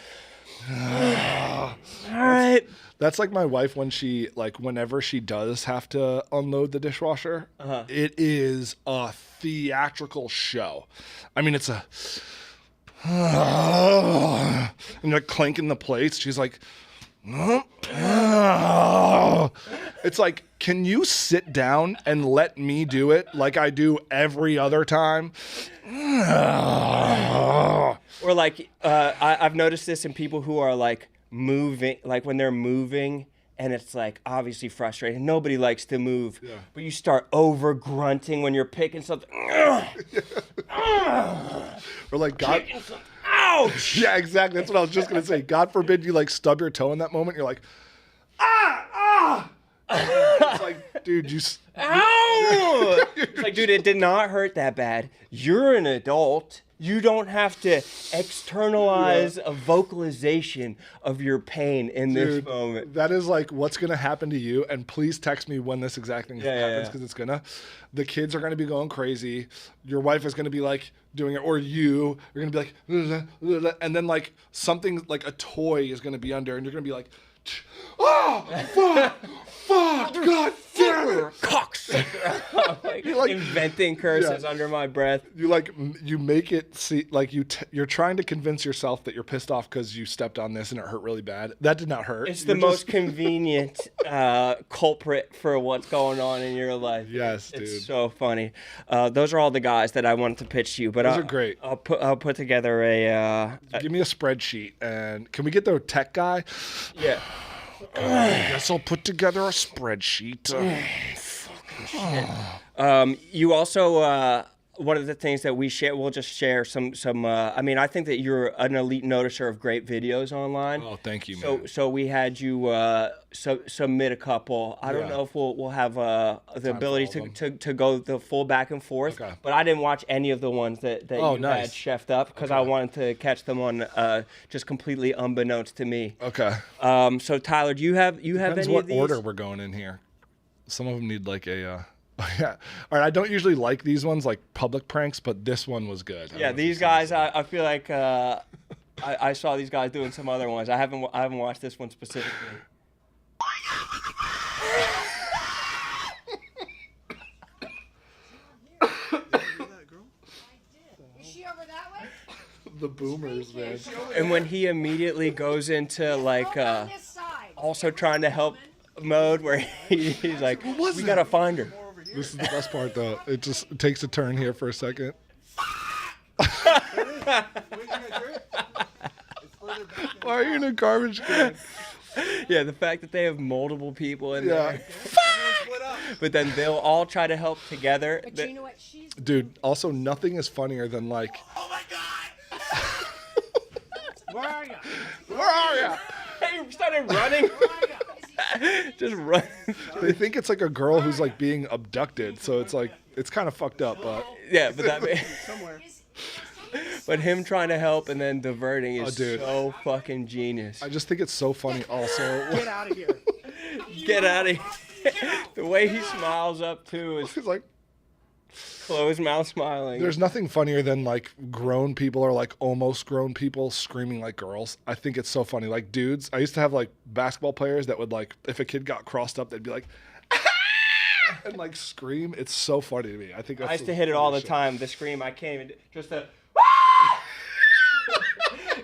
All right. That's like my wife when she, like, whenever she does have to unload the dishwasher, it is a theatrical show. I mean, it's a. And you're like clanking the plates. She's like. It's like, can you sit down and let me do it like I do every other time? Or like, I've noticed this in people who are like moving, like when they're moving and it's like obviously frustrating. Nobody likes to move, but you start over grunting when you're picking something. Or like, God. Ouch! Yeah, exactly. That's what I was just going to say. God forbid you like stub your toe in that moment. You're like, It's like, dude, Ow! It's like, dude, it did not hurt that bad. You're an adult. You don't have to externalize a vocalization of your pain in this moment. That is like what's going to happen to you. And please text me when this exact thing happens because it's going to. The kids are going to be going crazy. Your wife is going to be like doing it. Or you're going to be like, and then like something like a toy is going to be under and you're going to be like, oh, fuck, God damn it. Like, inventing curses under my breath. You like you make it see like you're trying to convince yourself that you're pissed off because you stepped on this and it hurt really bad. That did not hurt. It's the most convenient culprit for what's going on in your life. Yes, it's dude. so funny. Those are all the guys that I wanted to pitch to you. But Those are great. I'll put together a. Give me a spreadsheet and can we get the tech guy? Yeah. I guess I'll put together a spreadsheet. You also one of the things that we share, we'll just share some. I mean, I think that you're an elite noticer of great videos online. Oh, thank you, man. So we had you submit a couple. I don't know if we'll have the ability to go the full back and forth. Okay. But I didn't watch any of the ones that you had chefed up because I wanted to catch them on just completely unbeknownst to me. Okay. So Tyler, do you have Depends any what of these? order we're going in here. Some of them need like a. Yeah. All right. I don't usually like these ones, like public pranks, but this one was good. Yeah, these guys. I feel like I saw these guys doing some other ones. I haven't watched this one specifically. The boomers, man. And when he immediately goes into like also trying to help mode where he's like, we gotta find her. This is the best part, though. It just takes a turn here for a second. Why are you in a garbage can? Yeah, the fact that they have multiple people in there. But then they'll all try to help together. But you know what? She's Dude, also nothing is funnier than like, oh my God! Where are you? where are ya? Hey, started running. Just run. They think it's like a girl who's like being abducted, so it's like it's kind of fucked up, but Yeah, but but him trying to help and then diverting is so fucking genius. I just think it's so funny. Also, Get out of here! Get out of here. The way he smiles up too is he's like, closed mouth smiling. there's nothing funnier than like grown people or like almost grown people screaming like girls. I think it's so funny. Like dudes, I used to have like basketball players that would like, if a kid got crossed up, they'd be like, and like scream. It's so funny to me. I think that's I used to hit it all the time. The scream, I can't even, just the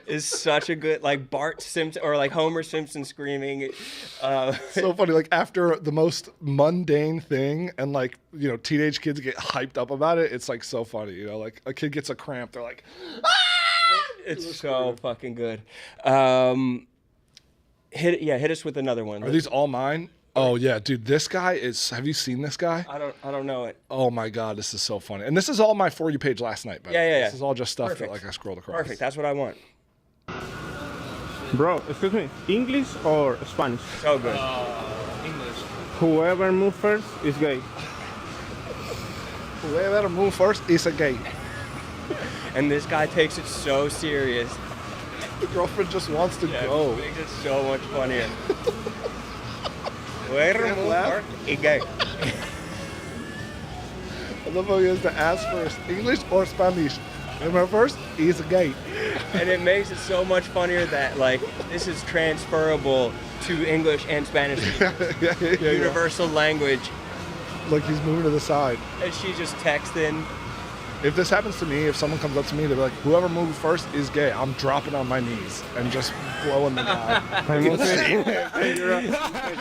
is such a good, like Bart Simpson or like Homer Simpson screaming. So funny. Like after the most mundane thing and like, you know, teenage kids get hyped up about it. It's like so funny, you know, like a kid gets a cramp. They're like, It's so fucking good. Hit us with another one. are these all mine? Oh yeah, dude, this guy is. Have you seen this guy? I don't know it. Oh my god, this is so funny. And this is all my For You page last night. By the way. Yeah. This is all just stuff Perfect. that like I scrolled across. Perfect. That's what I want. Bro, excuse me, English or Spanish? So good. English. Whoever moves first is gay. Whoever move first is a gay. And this guy takes it so serious. The girlfriend just wants to Yeah, go. it makes it so much funnier. Whoever Can't moves laugh. first is gay. I love how he has to ask first, English or Spanish. Whoever first is a gay. And it makes it so much funnier that like this is transferable to English and Spanish. Yeah. Universal language. Like he's moving to the side. And she's just texting. If this happens to me, if someone comes up to me, they'll be like, whoever moves first is gay. I'm dropping on my knees and just blowing them out. Thank you,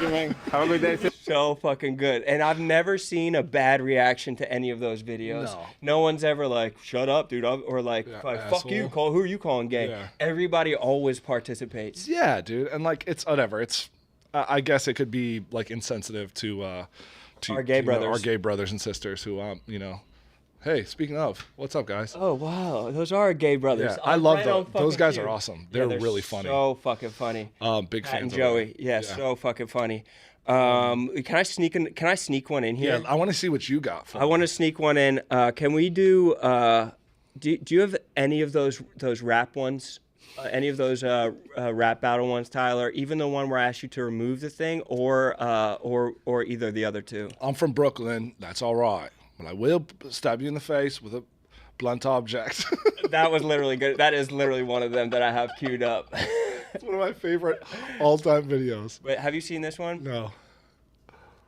man. Have a good day. So fucking good. And I've never seen a bad reaction to any of those videos. No. No one's ever like, shut up, dude. Or like, fuck you. asshole. Who are you calling gay? Yeah. Everybody always participates. Yeah, dude. And like, it's whatever. It's, I guess it could be like insensitive to Our gay brothers. our gay brothers and sisters who, hey, speaking of, what's up, guys? Oh, wow. Those are gay brothers. Yeah, I I'm love right those. on fucking Those guys cue. are awesome. Yeah, They're really funny. So fucking funny. Big Pat fans and of Joey. them. Yeah, so fucking funny. Can I sneak one in here? Yeah, I want to see what you got. For I want to sneak one in. Can we do? Do you have any of those rap ones? Any of those rap battle ones, Tyler? Even the one where I asked you to remove the thing, or either the other two. I'm from Brooklyn. That's all right. But I will stab you in the face with a blunt object. That was literally good. That is literally one of them that I have queued up. It's one of my favorite all-time videos. But have you seen this one? No.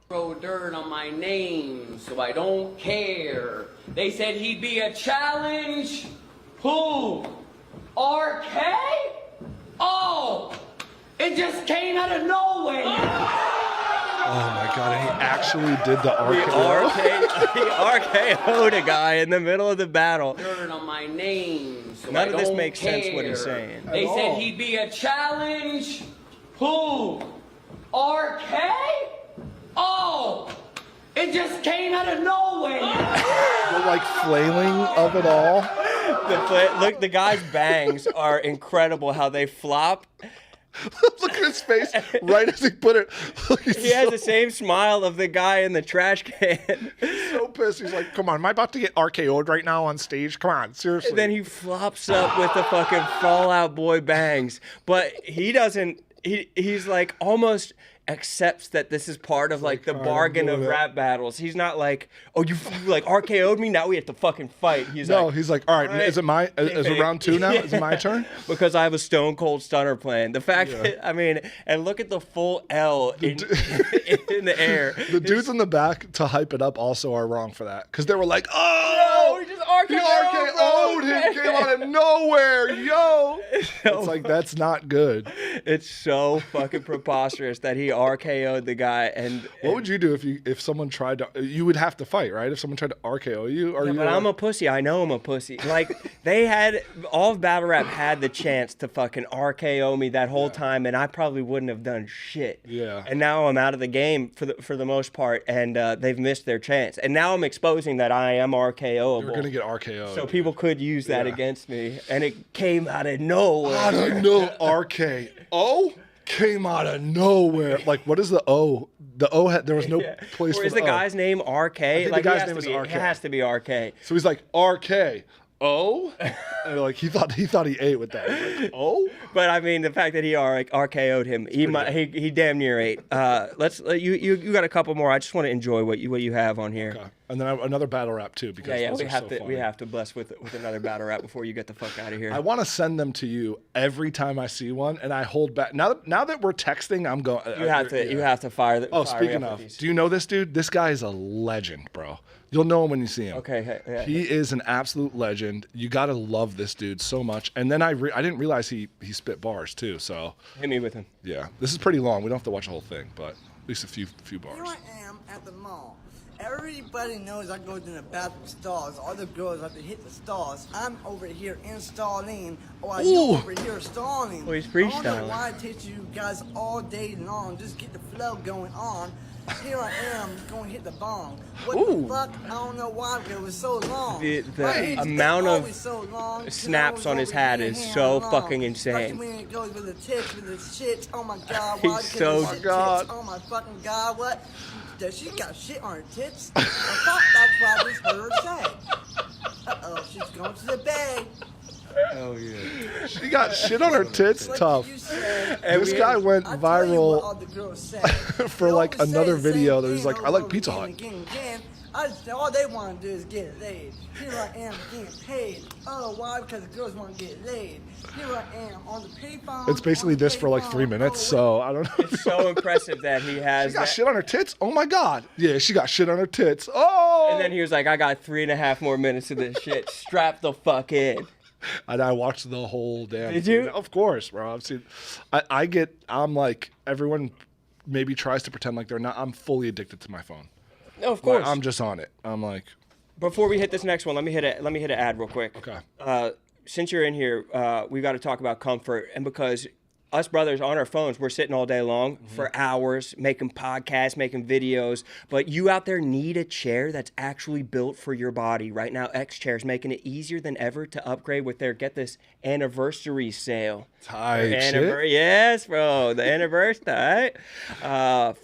Throw dirt on my name, so I don't care. They said he'd be a challenge. Who? RK? Oh, it just came out of nowhere. Oh my god, and he actually did the He RKO'd a guy in the middle of the battle. Dirt on my name, so None I of this don't makes care. sense what he's saying. They said he'd be a challenge. Who? RK? Oh, it just came out of nowhere. The like flailing of it all. Look, the guy's bangs are incredible. How they flop. Look at his face right as he put it. He has the same smile of the guy in the trash can. He's so pissed. He's like, come on, am I about to get RKO'd right now on stage? Come on, seriously. And then he flops up with the fucking Fallout Boy bangs. But he doesn't, he's like almost accepts that this is part of like the bargain of rap battles. He's not like, oh, you like RKO'd me, now we have to fucking fight. He's no, like, he's like, all right, is it round two now? Is it my turn? Because I have a stone cold stunner plan. The fact that, I mean, and look at the full L in the air. The dudes in the back to hype it up also are wrong for that. Because they were like, oh, he just RKO'd him, came out of nowhere, yo. It's like, that's not good. It's so fucking preposterous that he RKO'd the guy. And what would you do if someone tried to? You would have to fight, right? If someone tried to RKO you, or yeah, but I'm a pussy. I know I'm a pussy. Like they had all of battle rap had the chance to fucking RKO me that whole time, and I probably wouldn't have done shit. Yeah. And now I'm out of the game for the most part, and they've missed their chance. And now I'm exposing that I am RKO'able. You're gonna get RKO. So people could use that against me, and it came out of nowhere. I don't know. RKO came out of nowhere. Like, what is the O? The O had, there was no place Or for is the the O. guy's name RK? The guy's name is RK. It has to be RK. So he's like, RK. Oh, and like he thought he ate with that. He's like, oh, but I mean the fact that he RKO'd him, he damn near ate. You got a couple more. I just want to enjoy what you have on here. Okay. And then another battle rap too because those we are have so to funny. we have to bless with another battle rap before you get the fuck out of here. I want to send them to you every time I see one, and I hold back. Now that we're texting, I'm going. You have to fire the. Oh, fire speaking me up of, with these. do you know this dude? This guy is a legend, bro. You'll know him when you see him. Okay. Yeah. He is an absolute legend. You gotta love this dude so much. And then I didn't realize he spit bars too. So Hit me with him. yeah, this is pretty long. We don't have to watch the whole thing, but at least a few bars. Here I am at the mall, Everybody knows I go in the bathroom stalls. All the girls have to hit the stalls. I'm over here installing, while you over here stalling. Oh, he's I don't know freestyling. why it takes you guys all day long. Just get the flow going on. Here I am, going to hit the bong. What the fuck? I don't know why it was so long. The It's amount of always so long. snaps on his Over hat here is hand so long. fucking Especially insane. when it goes with the tits, with the shit. Oh my god, He's why? so- Because the shit God. tits. Oh my fucking god, what? Does she got shit on her tits? I thought that's what I just heard her say. Uh-oh, she's going to the bay. Oh yeah. She got shit on her tits. What Tough. did you say? This guy went I tell you what all viral the girls say. for They like always say another the same video that was thing like, I like over Pizza again Hut. and again and again. All they want to do is get laid. Here I am getting paid. Oh, why? Because the girls want to get laid. Here I am on the payphone. It's basically on the this for like 3 payphone. minutes, Oh, so I don't know. It's so impressive that he has She got that. shit on her tits? Oh my god. Yeah, she got shit on her tits. Oh! And then he was like, I got 3.5 more minutes of this shit. Strap the fuck in. And I watched the whole damn Did thing. you? Of course, bro. I've seen. I'm like, everyone maybe tries to pretend like they're not. I'm fully addicted to my phone. No, of Like, course. I'm just on it. I'm like, Before we hit this next one, let me hit an ad real quick. okay. Since you're in here, we got to talk about comfort, and because us brothers on our phones, we're sitting all day long for hours making podcasts, making videos. But you out there need a chair that's actually built for your body. Right now, X Chair's making it easier than ever to upgrade with their, get this, anniversary sale. Tight shit. Yes, bro, the anniversary. Right?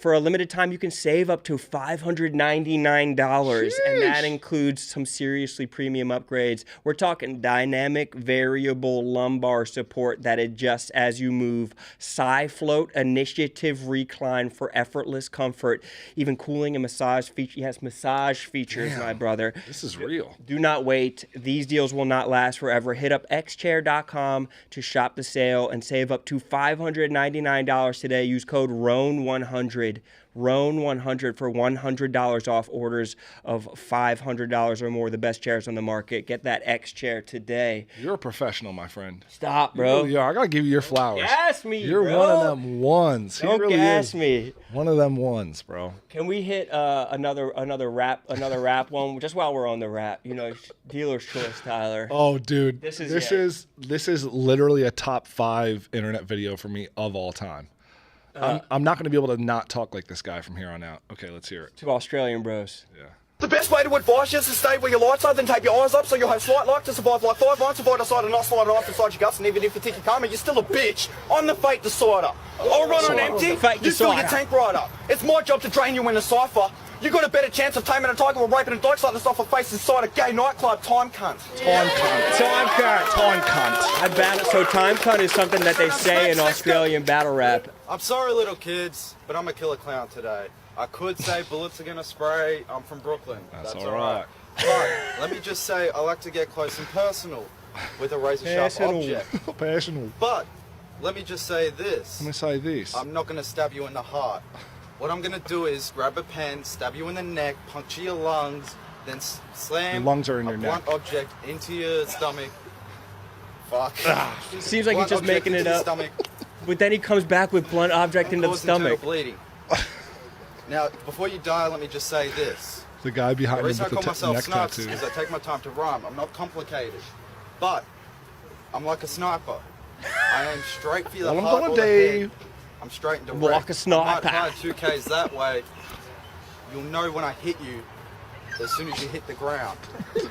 For a limited time, you can save up to $599, and that includes some seriously premium upgrades. We're talking dynamic variable lumbar support that adjusts as you move, SiFloat initiative recline for effortless comfort, even cooling and massage feature. Yes, massage features, my brother. This is real. Do not wait. These deals will not last forever. Hit up xchair.com to shop the sale and save up to $599 today. Use code ROAN100. ROAN100 for $100 off orders of $500 or more. The best chairs on the market. Get that X chair today. You're a professional, my friend. Stop, bro. Yeah, I gotta give you your flowers. Gas me, You're bro. one of them ones. He Don't really gas is me. one of them ones, bro. Can we hit another rap one just while we're on the rap? You know, dealer's choice, Tyler. Oh, dude, This is literally a top 5 internet video for me of all time. I'm not going to be able to not talk like this guy from here on out. Okay, let's hear it. Two Australian bros. Yeah. The best way to advise you is to stay where your lights are, then tape your eyes up so you'll have slight light to survive like 5 months. Avoid a side and not slide it off inside your guts, and even if you think you can't, you're still a bitch. I'm the fake decider. I'll run on empty, Fake you fill your decider. tank right up. It's my job to drain you in a cipher. You got a better chance of taming a tiger or raping a dyke starting to off a face inside a gay nightclub. Time cunt. Time cunt. Time cunt. Time cunt. So time cunt is something that they say in Australian battle rap. I'm sorry, little kids, but I'm a killer clown today. I could say bullets are gonna spray. I'm from Brooklyn. That's That's all all right. right. But let me just say, I like to get close and personal with a razor-sharp object. Passional. But let me just say this. Let me say this. I'm not gonna stab you in the heart. What I'm gonna do is grab a pen, stab you in the neck, puncture your lungs, then slam Your lungs are in a your blunt neck. object into your stomach. Fuck. Seems like he's Blunt just object making into it your up. Stomach. But then he comes back with blunt object into the Cause internal stomach. bleeding. Now, before you die, let me just say this. The guy behind The him reason I with call the myself neck Snipes tattoo. is because I take my time to rhyme. I'm not complicated. But I'm like a sniper. I aim straight for the Well, I'm heart gonna or the Dave. head. I'm straight and direct. Like a sniper. I might fire 2Ks that way. You'll know when I hit you as soon as you hit the ground.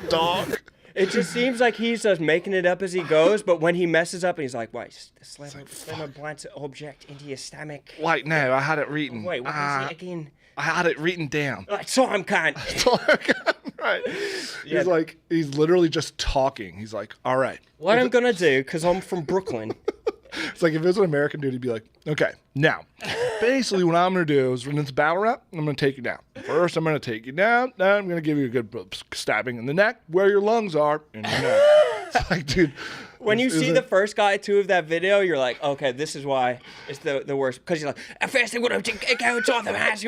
Dog. It just seems like he's just making it up as he goes, but when he messes up and he's like, wait, slam a blunt object into your stomach. Wait, no, I had it written. Wait, what was it again? I had it written down. Like, time cunt. Right. Yeah. He's literally just talking. He's like, all right. What I'm gonna do, because I'm from Brooklyn. It's like if it was an American dude, he'd be like, okay, now, basically what I'm going to do is when it's battle rap, I'm going to take you down. First, I'm going to take you down. Then I'm going to give you a good stabbing in the neck where your lungs are in your neck. It's like, dude. When you see the first guy, too, of that video, you're like, okay, this is why it's the worst. Because you're like, at first they would have go on the mask.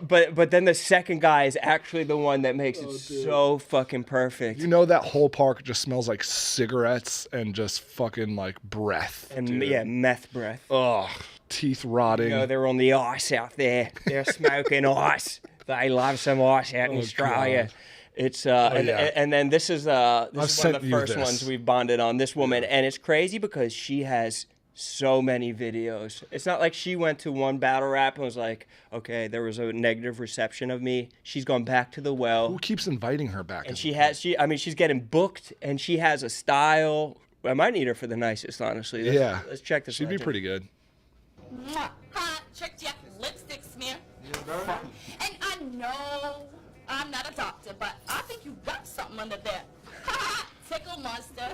But then the second guy is actually the one that makes it so fucking perfect. You know that whole park just smells like cigarettes and just fucking like breath. And dude. yeah, meth breath. Ugh, teeth rotting. You know, they're on the ice out there. They're smoking ice. They love some ice out in Australia. God. It's yeah. and then this is one of the sent you first this. ones we've bonded on. This woman, and it's crazy because she has so many videos. It's not like she went to one battle rap and was like, okay, there was a negative reception of me. She's gone back to the well. Who keeps inviting her back? And she's getting booked, and she has a style. I might need her for the nicest, honestly. Let's check this. She'd be pretty good. Hi, check your lipstick smear. And I know I'm not a doctor, but I think you got something under there. Tickle monster.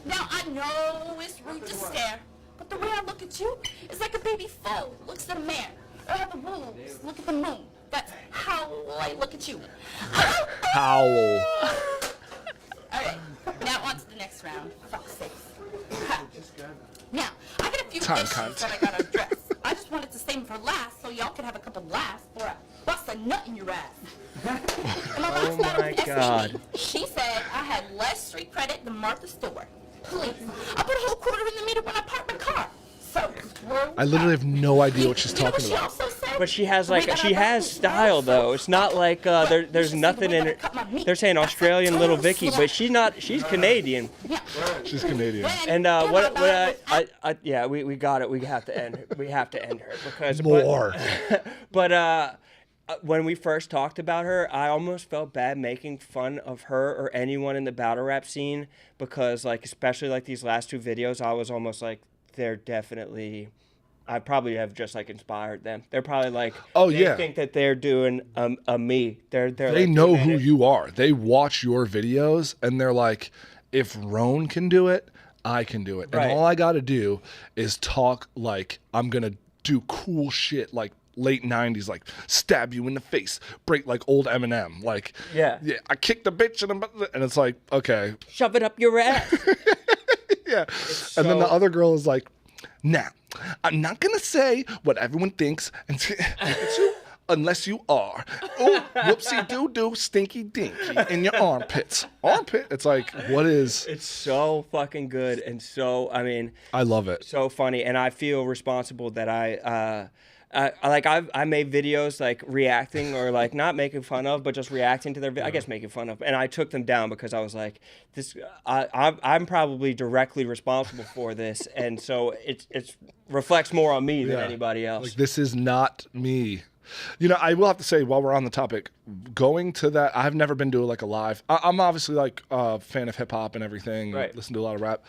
Now I know it's rude to stare, but the way I look at you is like a baby foal looks at a mare, or the wolves look at the moon. That's how I look at you. Howl. All right, now on to the next round. Fuck's sake. Now, I got a few issues that I gotta address. I just wanted to save them for last so y'all could have a couple laughs before I bust a nut in your ass. Oh my God. She said I had less street credit than Martha Stewart. Please, I put a whole quarter in the meter when I parked my car. So, I literally have no idea what she's talking about. But she has style though. It's not like there's nothing in it. They're saying Australian Little Vicky, but she's Canadian. She's Canadian. And we got it. We have to end her because more. But when we first talked about her, I almost felt bad making fun of her or anyone in the battle rap scene because especially these last two videos, I was almost like, they're definitely, I probably have just inspired them. They're probably they think that they're doing a me. They know who you are. They watch your videos and they're like, if Roan can do it, I can do it. Right. And all I got to do is talk like I'm going to do cool shit like late 90s, stab you in the face, break like old Eminem. Yeah, I kicked the bitch and it's like, okay. Shove it up your ass. Yeah. And then the other girl is like, now, I'm not going to say what everyone thinks unless you are. Oh, whoopsie-doo-doo, stinky-dinky in your armpits. Armpit? It's like, what is... It's so fucking good and so, I love it. So funny. And I feel responsible that I made videos reacting or not making fun of, but just reacting to their I guess making fun of, and I took them down because I was like, this. I'm probably directly responsible for this, and so it reflects more on me than anybody else. This is not me. I will have to say while we're on the topic, going to that, I've never been to a live. I'm obviously a fan of hip hop and everything. Right. Listen to a lot of rap.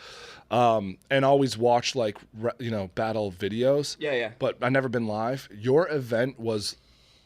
And always watch battle videos. Yeah. But I've never been live. Your event was,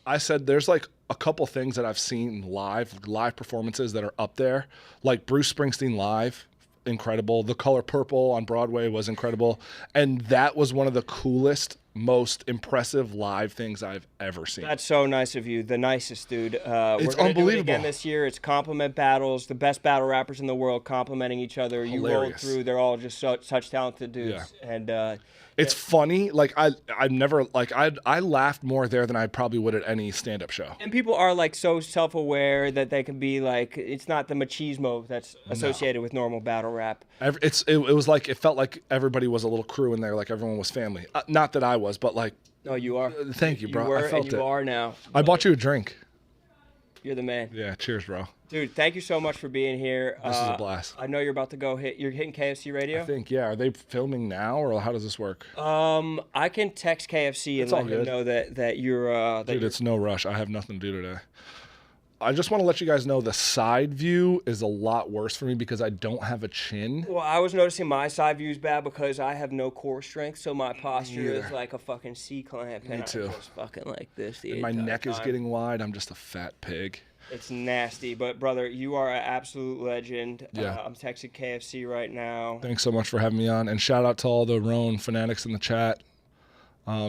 I said there's a couple things that I've seen live performances that are up there. Like Bruce Springsteen live, incredible. The Color Purple on Broadway was incredible. And that was one of the coolest, most impressive live things I've ever seen. That's so nice of you. The nicest, dude. It's we're gonna unbelievable. do it again this year. It's compliment battles. The best battle rappers in the world complimenting each other. Hilarious. You rolled through. They're all just such talented dudes. Yeah. And it's funny. I've never I laughed more there than I probably would at any stand-up show. And people are so self-aware that they can be it's not the machismo that's associated with normal battle rap. It was it felt like everybody was a little crew in there, everyone was family. Not that I was, but No, you are. Thank you, bro. You were, I felt and you are now. I bought you a drink. You're the man. Yeah, cheers, bro. Dude, thank you so much for being here. This is a blast. I know you're about to you're hitting KFC Radio? I think, yeah. Are they filming now, or how does this work? I can text KFC and let him know that you're... Dude, it's no rush. I have nothing to do today. I just want to let you guys know the side view is a lot worse for me because I don't have a chin. Well, I was noticing my side view is bad because I have no core strength, so my posture is like a fucking C-clamp. Me too. I'm just fucking like this the and my entire neck is time. getting wide. I'm just a fat pig. It's nasty, but brother, you are an absolute legend. Yeah. I'm texting KFC right now. Thanks so much for having me on, and shout out to all the Roan fanatics in the chat.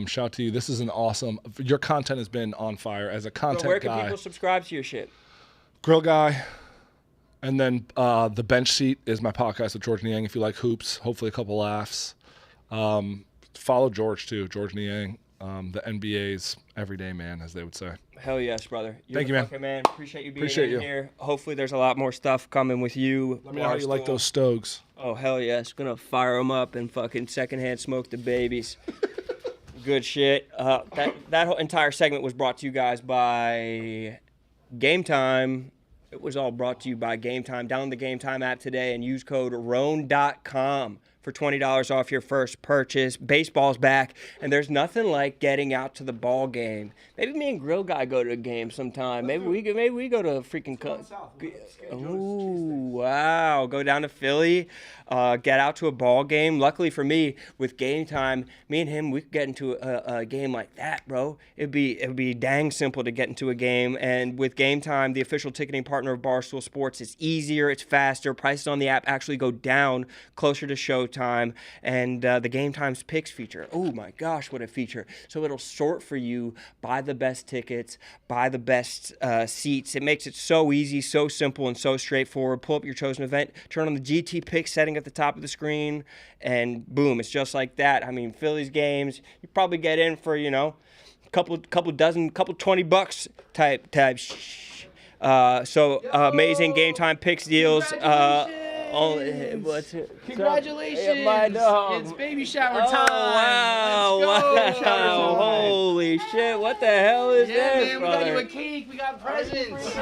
Shout out to you. This is an awesome. Your content has been on fire as a content guy. So where can people subscribe to your shit? Grill Guy, and then The Bench Seat is my podcast with George Niang. If you like hoops, hopefully a couple laughs. Follow George too, George Niang, the NBA's everyday man, as they would say. Hell yes, brother. Thank you, man. Man. Appreciate you being here. Hopefully there's a lot more stuff coming with you. Let me know how you like those Stogs. Oh, hell yes. Gonna fire them up and fucking secondhand smoke the babies. Good shit. That whole entire segment was brought to you guys by Game Time. It was all brought to you by Game Time. Download the Game Time app today and use code ROAN.com for $20 off your first purchase. Baseball's back, and there's nothing like getting out to the ball game. Maybe me and Grill Guy go to a game sometime. Maybe we go to a freaking Ooh, wow. Go down to Philly, get out to a ball game. Luckily for me, with Game Time, me and him, we could get into a game like that, bro. It'd be dang simple to get into a game. And with Game Time, the official ticketing partner of Barstool Sports, it's easier, it's faster. Prices on the app actually go down closer to showtime. And the Game Time's picks feature. Oh my gosh, what a feature. So it'll sort for you, buy the best tickets, buy the best seats. It makes it so easy, so simple, and so straightforward. Pull up your chosen event, turn on the GT pick setting at the top of the screen, and boom, it's just like that. I mean, Phillies games, you probably get in for, couple $20 type. So amazing Game Time picks deals. Congratulations! My dog. It's baby shower time. Oh, wow. Let's go. Wow. Holy shit. What the hell is this, man, brother? we got you a cake. We got presents.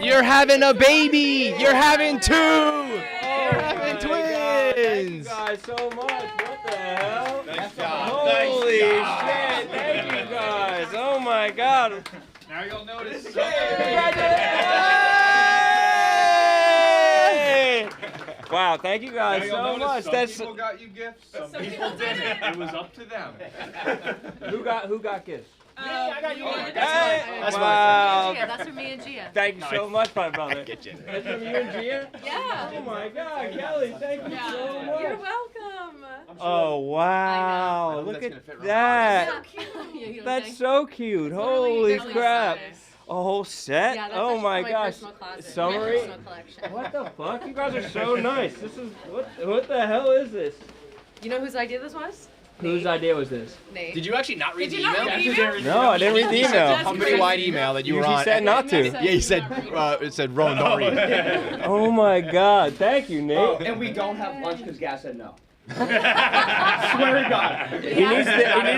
You're having a baby. You're having two. You're having twins. Thank you guys so much. What the hell? Nice job. Holy shit. Thank you guys. Oh, my God. Now you'll notice. Wow, thank you guys so much. Some people got you gifts, some people didn't. It was up to them. Who got gifts? Yeah, I got you. That's wow. That's from me and Gia. Thank you so much, my brother. Get you. That's from you and Gia? Yeah. Oh my God, Kelly, thank you so much. You're welcome. Oh wow, look at that. That's so cute. Holy crap. A whole set? Yeah, that's oh actually my my gosh. personal closet. Summary? My personal collection. What the fuck? You guys are so nice. This is what the hell is this? You know whose idea this was? Whose idea was this? Nate. Did you actually not read the Did you email? not read the email? No, I didn't read the email. Company-wide email that you were You on. said not to. Yeah, you said it said Rowan, don't read it. Oh my God. Thank you, Nate. Oh, and we don't have lunch because Gas said no. Swear to God. He needs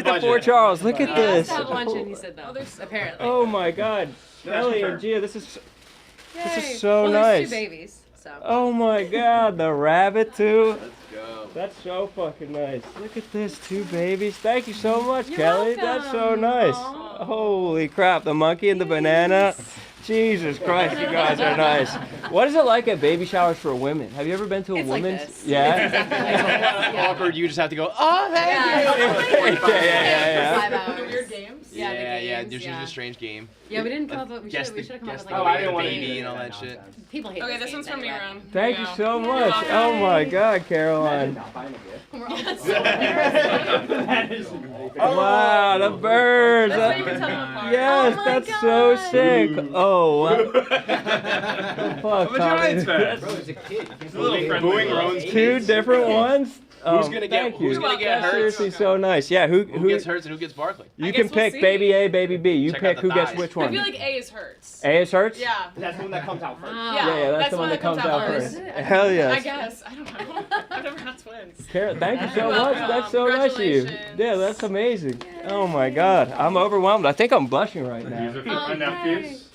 the Fort Charles. Look at this. Have lunch and he said no. Apparently. Oh my God. Kelly and Gia, this is so well, nice. There's 2 babies. So. Oh my God, the rabbit too. Let's go. That's so fucking nice. Look at this, 2 babies. Thank you so much, You're Kelly. welcome. That's so nice. Aww. Holy crap, the monkey and the banana. Jesus Christ, you guys are nice. What is it like at baby showers for women? Have you ever been to a It's like women's? this. Yeah. It's exactly like this. Yeah. Awkward. You just have to go. Oh, thank Yeah. 5 hours. Weird games. Yeah, the games. There's usually a strange game. Yeah, we didn't come up. We should have come up with like. Oh, a I didn't weird want game. baby and all that shit. People hate. Okay, those this one's games from me, anyway. Ron. Thank you so much. Oh my God, Caroline. We're all so Wow, the birds. That's how you can tell them apart. Yes, Oh my that's God. so sick. Oh, fuck, How much Tommy. Ryan's fed? Bro, he's a kid. He's a little friendly. Booing Rowan's 2 different ones? Who's gonna get? Thank you. Who's gonna get That's hurt? seriously so nice. Yeah, who gets hurt and who gets Barkley? You I can guess we'll pick see. baby A, baby B. You Check pick out who the gets thighs. which I one. feel like A is Hurts. A is Hurts? Yeah. That's the one that comes out first. Yeah, that's the one that comes out first. first. Hell yes. I guess. I don't know. I've never had twins. Carol, thank you so You're much. welcome. That's so nice of you. Congratulations. Yeah, that's amazing. Oh my God, I'm overwhelmed. I think I'm blushing right now. These are for my nephews.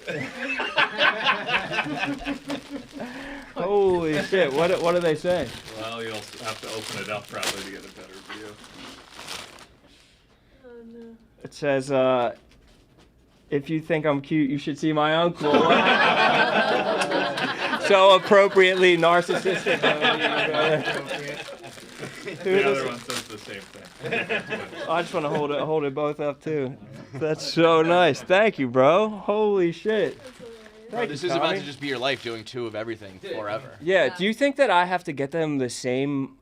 Holy shit! What do they say? Well, you'll have to open it up probably to get a better view. It says, if you think I'm cute, you should see my uncle. So appropriately narcissistic. The other one says the same thing. I just want to hold it both up too. That's so nice. Thank you, bro. Holy shit. Bro, this is about to just be your life doing 2 of everything forever. Yeah. Do you think that I have to get them the same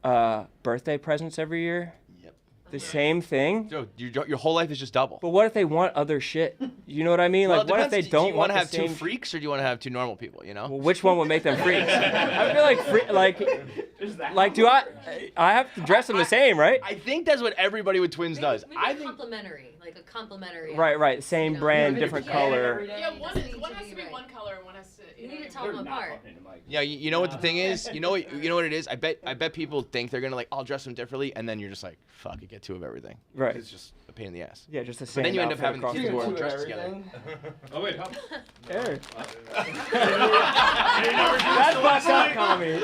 birthday presents every year? Yep. The same thing? Dude, your whole life is just double. But what if they want other shit? You know what I mean? Well, Like, it what if they depends. don't Do you want to the have 2 same... freaks or do you want to have 2 normal people? You know. Well, which one would make them freaks? I feel like do I have to dress them the same, right? I think that's what everybody with twins does. I think complementary. like a complimentary. Right. Same brand, Yeah, different yeah, color. Yeah, one has to be one color and one has to. You need to tell them apart. Yeah, you know what the thing is? You know what it is? I bet people think they're gonna like, I'll dress them differently, and then you're just like, fuck it, get two of everything. Right. It's just a pain in the ass. Yeah, just the But same then you end up outfit having the across kids the board. dressed together. Oh wait, how? Eric. That's fucked up, Tommy.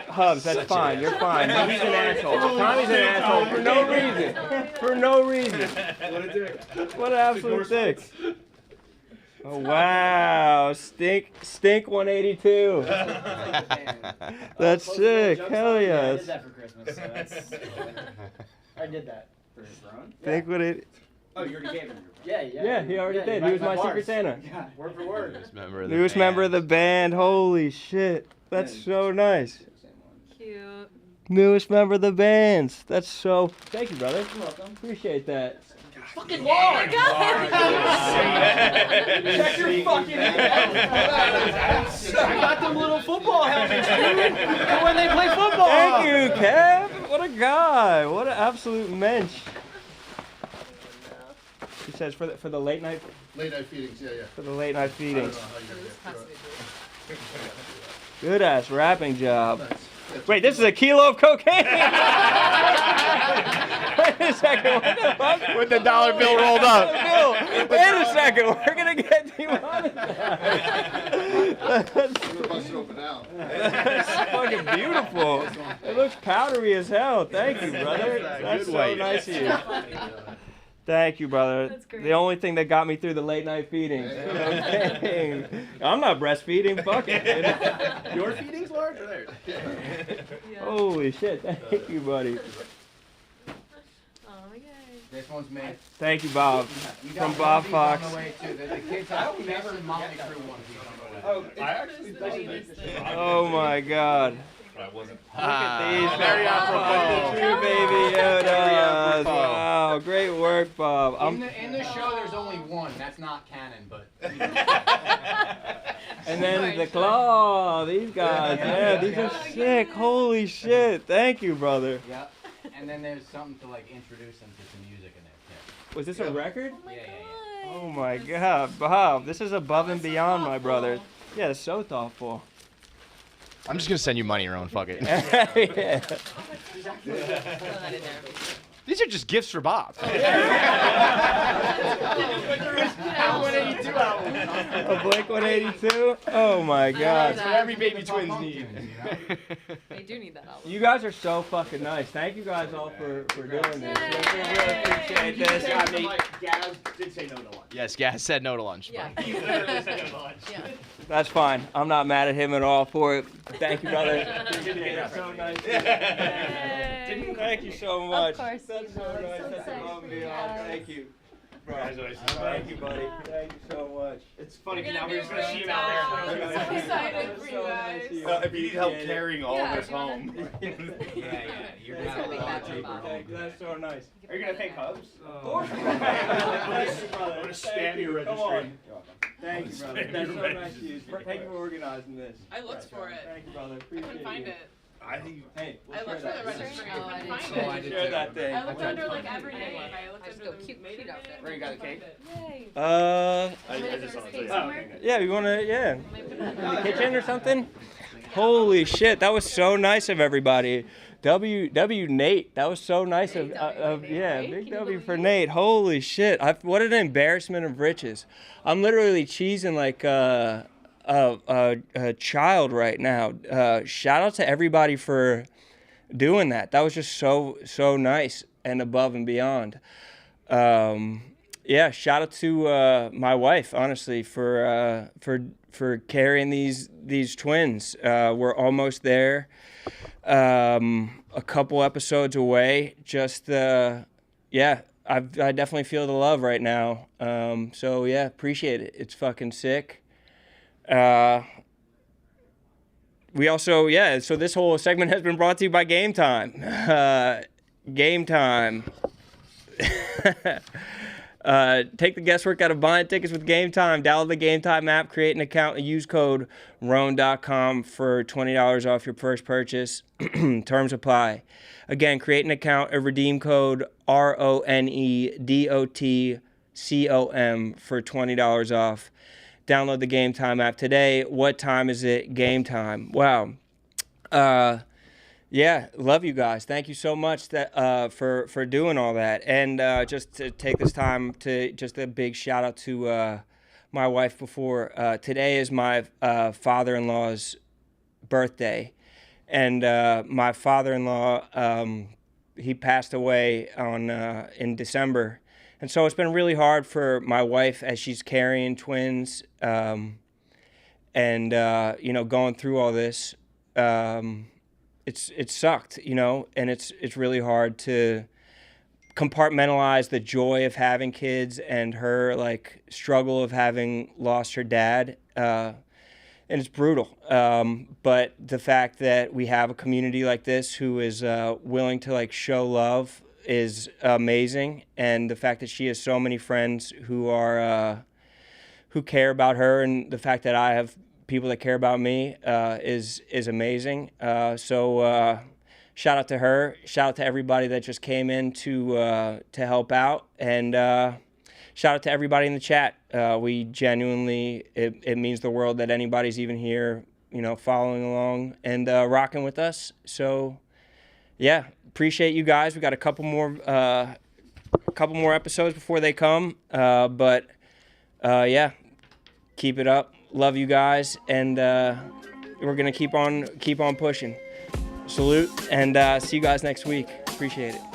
Hubs, that's fine. You're fine. He's an asshole. Tommy's an asshole for no reason. For no reason. What a dick. What an absolute dick. Oh wow, stink 182. That's sick. Hell Yeah, I yes. did that for Christmas, so that's... I did that for Ron. Stink 180. Oh, you already gave him your... Yeah. Yeah, he already did. He was my Secret Santa. Yeah, word for word. Newest member of the band. Holy shit. That's so nice. Cute. Newest member of the bands. That's so. Thank you, brother. You're welcome. Appreciate that. Fucking wall! Oh my God. Check your fucking head. I got them little football helmets, dude, for when they play football. Thank you, Kev. What a guy. What an absolute mensch. He says for the late night. Late night feedings, yeah. For the late night feedings. I don't know how you get through it. Good ass rapping job. Wait, this is a kilo of cocaine. Wait a second. What the fuck? With the dollar bill rolled up. Wait a second. We're gonna get demonetized. Bust it open now. That's fucking beautiful. It looks powdery as hell. Thank you, brother. That's so nice of you. Thank you, brother. That's great. The only thing that got me through the late night feedings. Okay. I'm not breastfeeding. Fuck it. Your feedings large or theirs? Holy shit. Thank you, buddy. Oh my God. This one's me. Thank you, Bob. You From got Bob one Fox. on the way too. The kids have never Motley Crue one of these on the way. Oh, I actually Oh my God. But I wasn't. Look at these. Very apropos. Two baby Yodas. Wow, great work, Bob. In the show, there's only one. That's not canon, but. And then the claw. These guys. Yeah, these are sick. Holy shit. Thank you, brother. Yeah. And then there's something to like introduce them to some music in it. Yeah. Was this a record? Yeah. Oh my God, Bob. This is above and beyond, my brother. Yeah, it's so thoughtful. I'm just gonna send you money, Rowan. Fuck it. Yeah. These are just gifts for Bob. A Blink 182? Oh my God. That's what every baby twins need. They do need that album. You guys are so fucking nice. Thank you guys all for doing this. We really appreciate this. Gaz did say no to lunch. Yes, Gaz said no to lunch. Yeah. He literally said no to lunch. Yeah. That's fine. I'm not mad at him at all for it. Thank you, brother. That's so nice. Thank you so much. Of course. That's so nice. That's above and beyond. Thank you. Congratulations. Thank you, buddy. Thank you so much. It's funny You're because now gonna we're be just gonna see him out really there. So excited for you guys. If you need help carrying all of Yeah, this if you wanna- home. Yeah. You're It's gonna be that big gonna. bottle. That's so nice. Are you gonna thank Hubs? Of course. I'm gonna spam your registry. Thank you, brother. That's so nice of you. Thank you for organizing this. I looked for it. Thank you, brother. I Appreciate couldn't find you. it. Hey, I looked for the registry. I couldn't find Oh, I it. did share that thing. I looked under like every name. I looked I just under go the cute maiden outfit. name. Where you got the couldn't cake? find it. Yay. I just saw it. Yeah, you wanna, yeah, in the kitchen or something? Holy shit, that was so nice of everybody. W Nate, that was so nice of yeah, big W for Nate. Holy shit, what an embarrassment of riches. I'm literally cheesing like a child right now. Shout out to everybody for doing that. That was just so nice and above and beyond. Yeah, shout out to my wife, honestly, for carrying these twins. We're almost there. A couple episodes away. Just yeah, I definitely feel the love right now. So yeah, appreciate it. It's fucking sick. We also, yeah, so this whole segment has been brought to you by Game Time. Game Time. Take the guesswork out of buying tickets with Game Time. Download the Game Time app, create an account, and use code ROAN.com for $20 off your first purchase. Terms apply. Again, create an account and redeem code RONEDOTCOM for $20 off. Download the Game Time app today. What time is it? Game time. Wow. Yeah, love you guys. Thank you so much for doing all that. And just to take this time to just a big shout out to my wife before. Today is my father-in-law's birthday. And my father-in-law, he passed away in December. And so it's been really hard for my wife as she's carrying twins and, going through all this. It sucked, and it's really hard to compartmentalize the joy of having kids and her like struggle of having lost her dad. And it's brutal. But the fact that we have a community like this who is willing to like show love is amazing. And the fact that she has so many friends who are who care about her, and the fact that I have people that care about me is amazing. So shout out to her. Shout out to everybody that just came in to help out, and shout out to everybody in the chat. We genuinely, it means the world that anybody's even here, following along and rocking with us. So yeah, appreciate you guys. We got a couple more episodes before they come, but yeah, keep it up. Love you guys, and we're gonna keep on pushing. Salute, and see you guys next week. Appreciate it.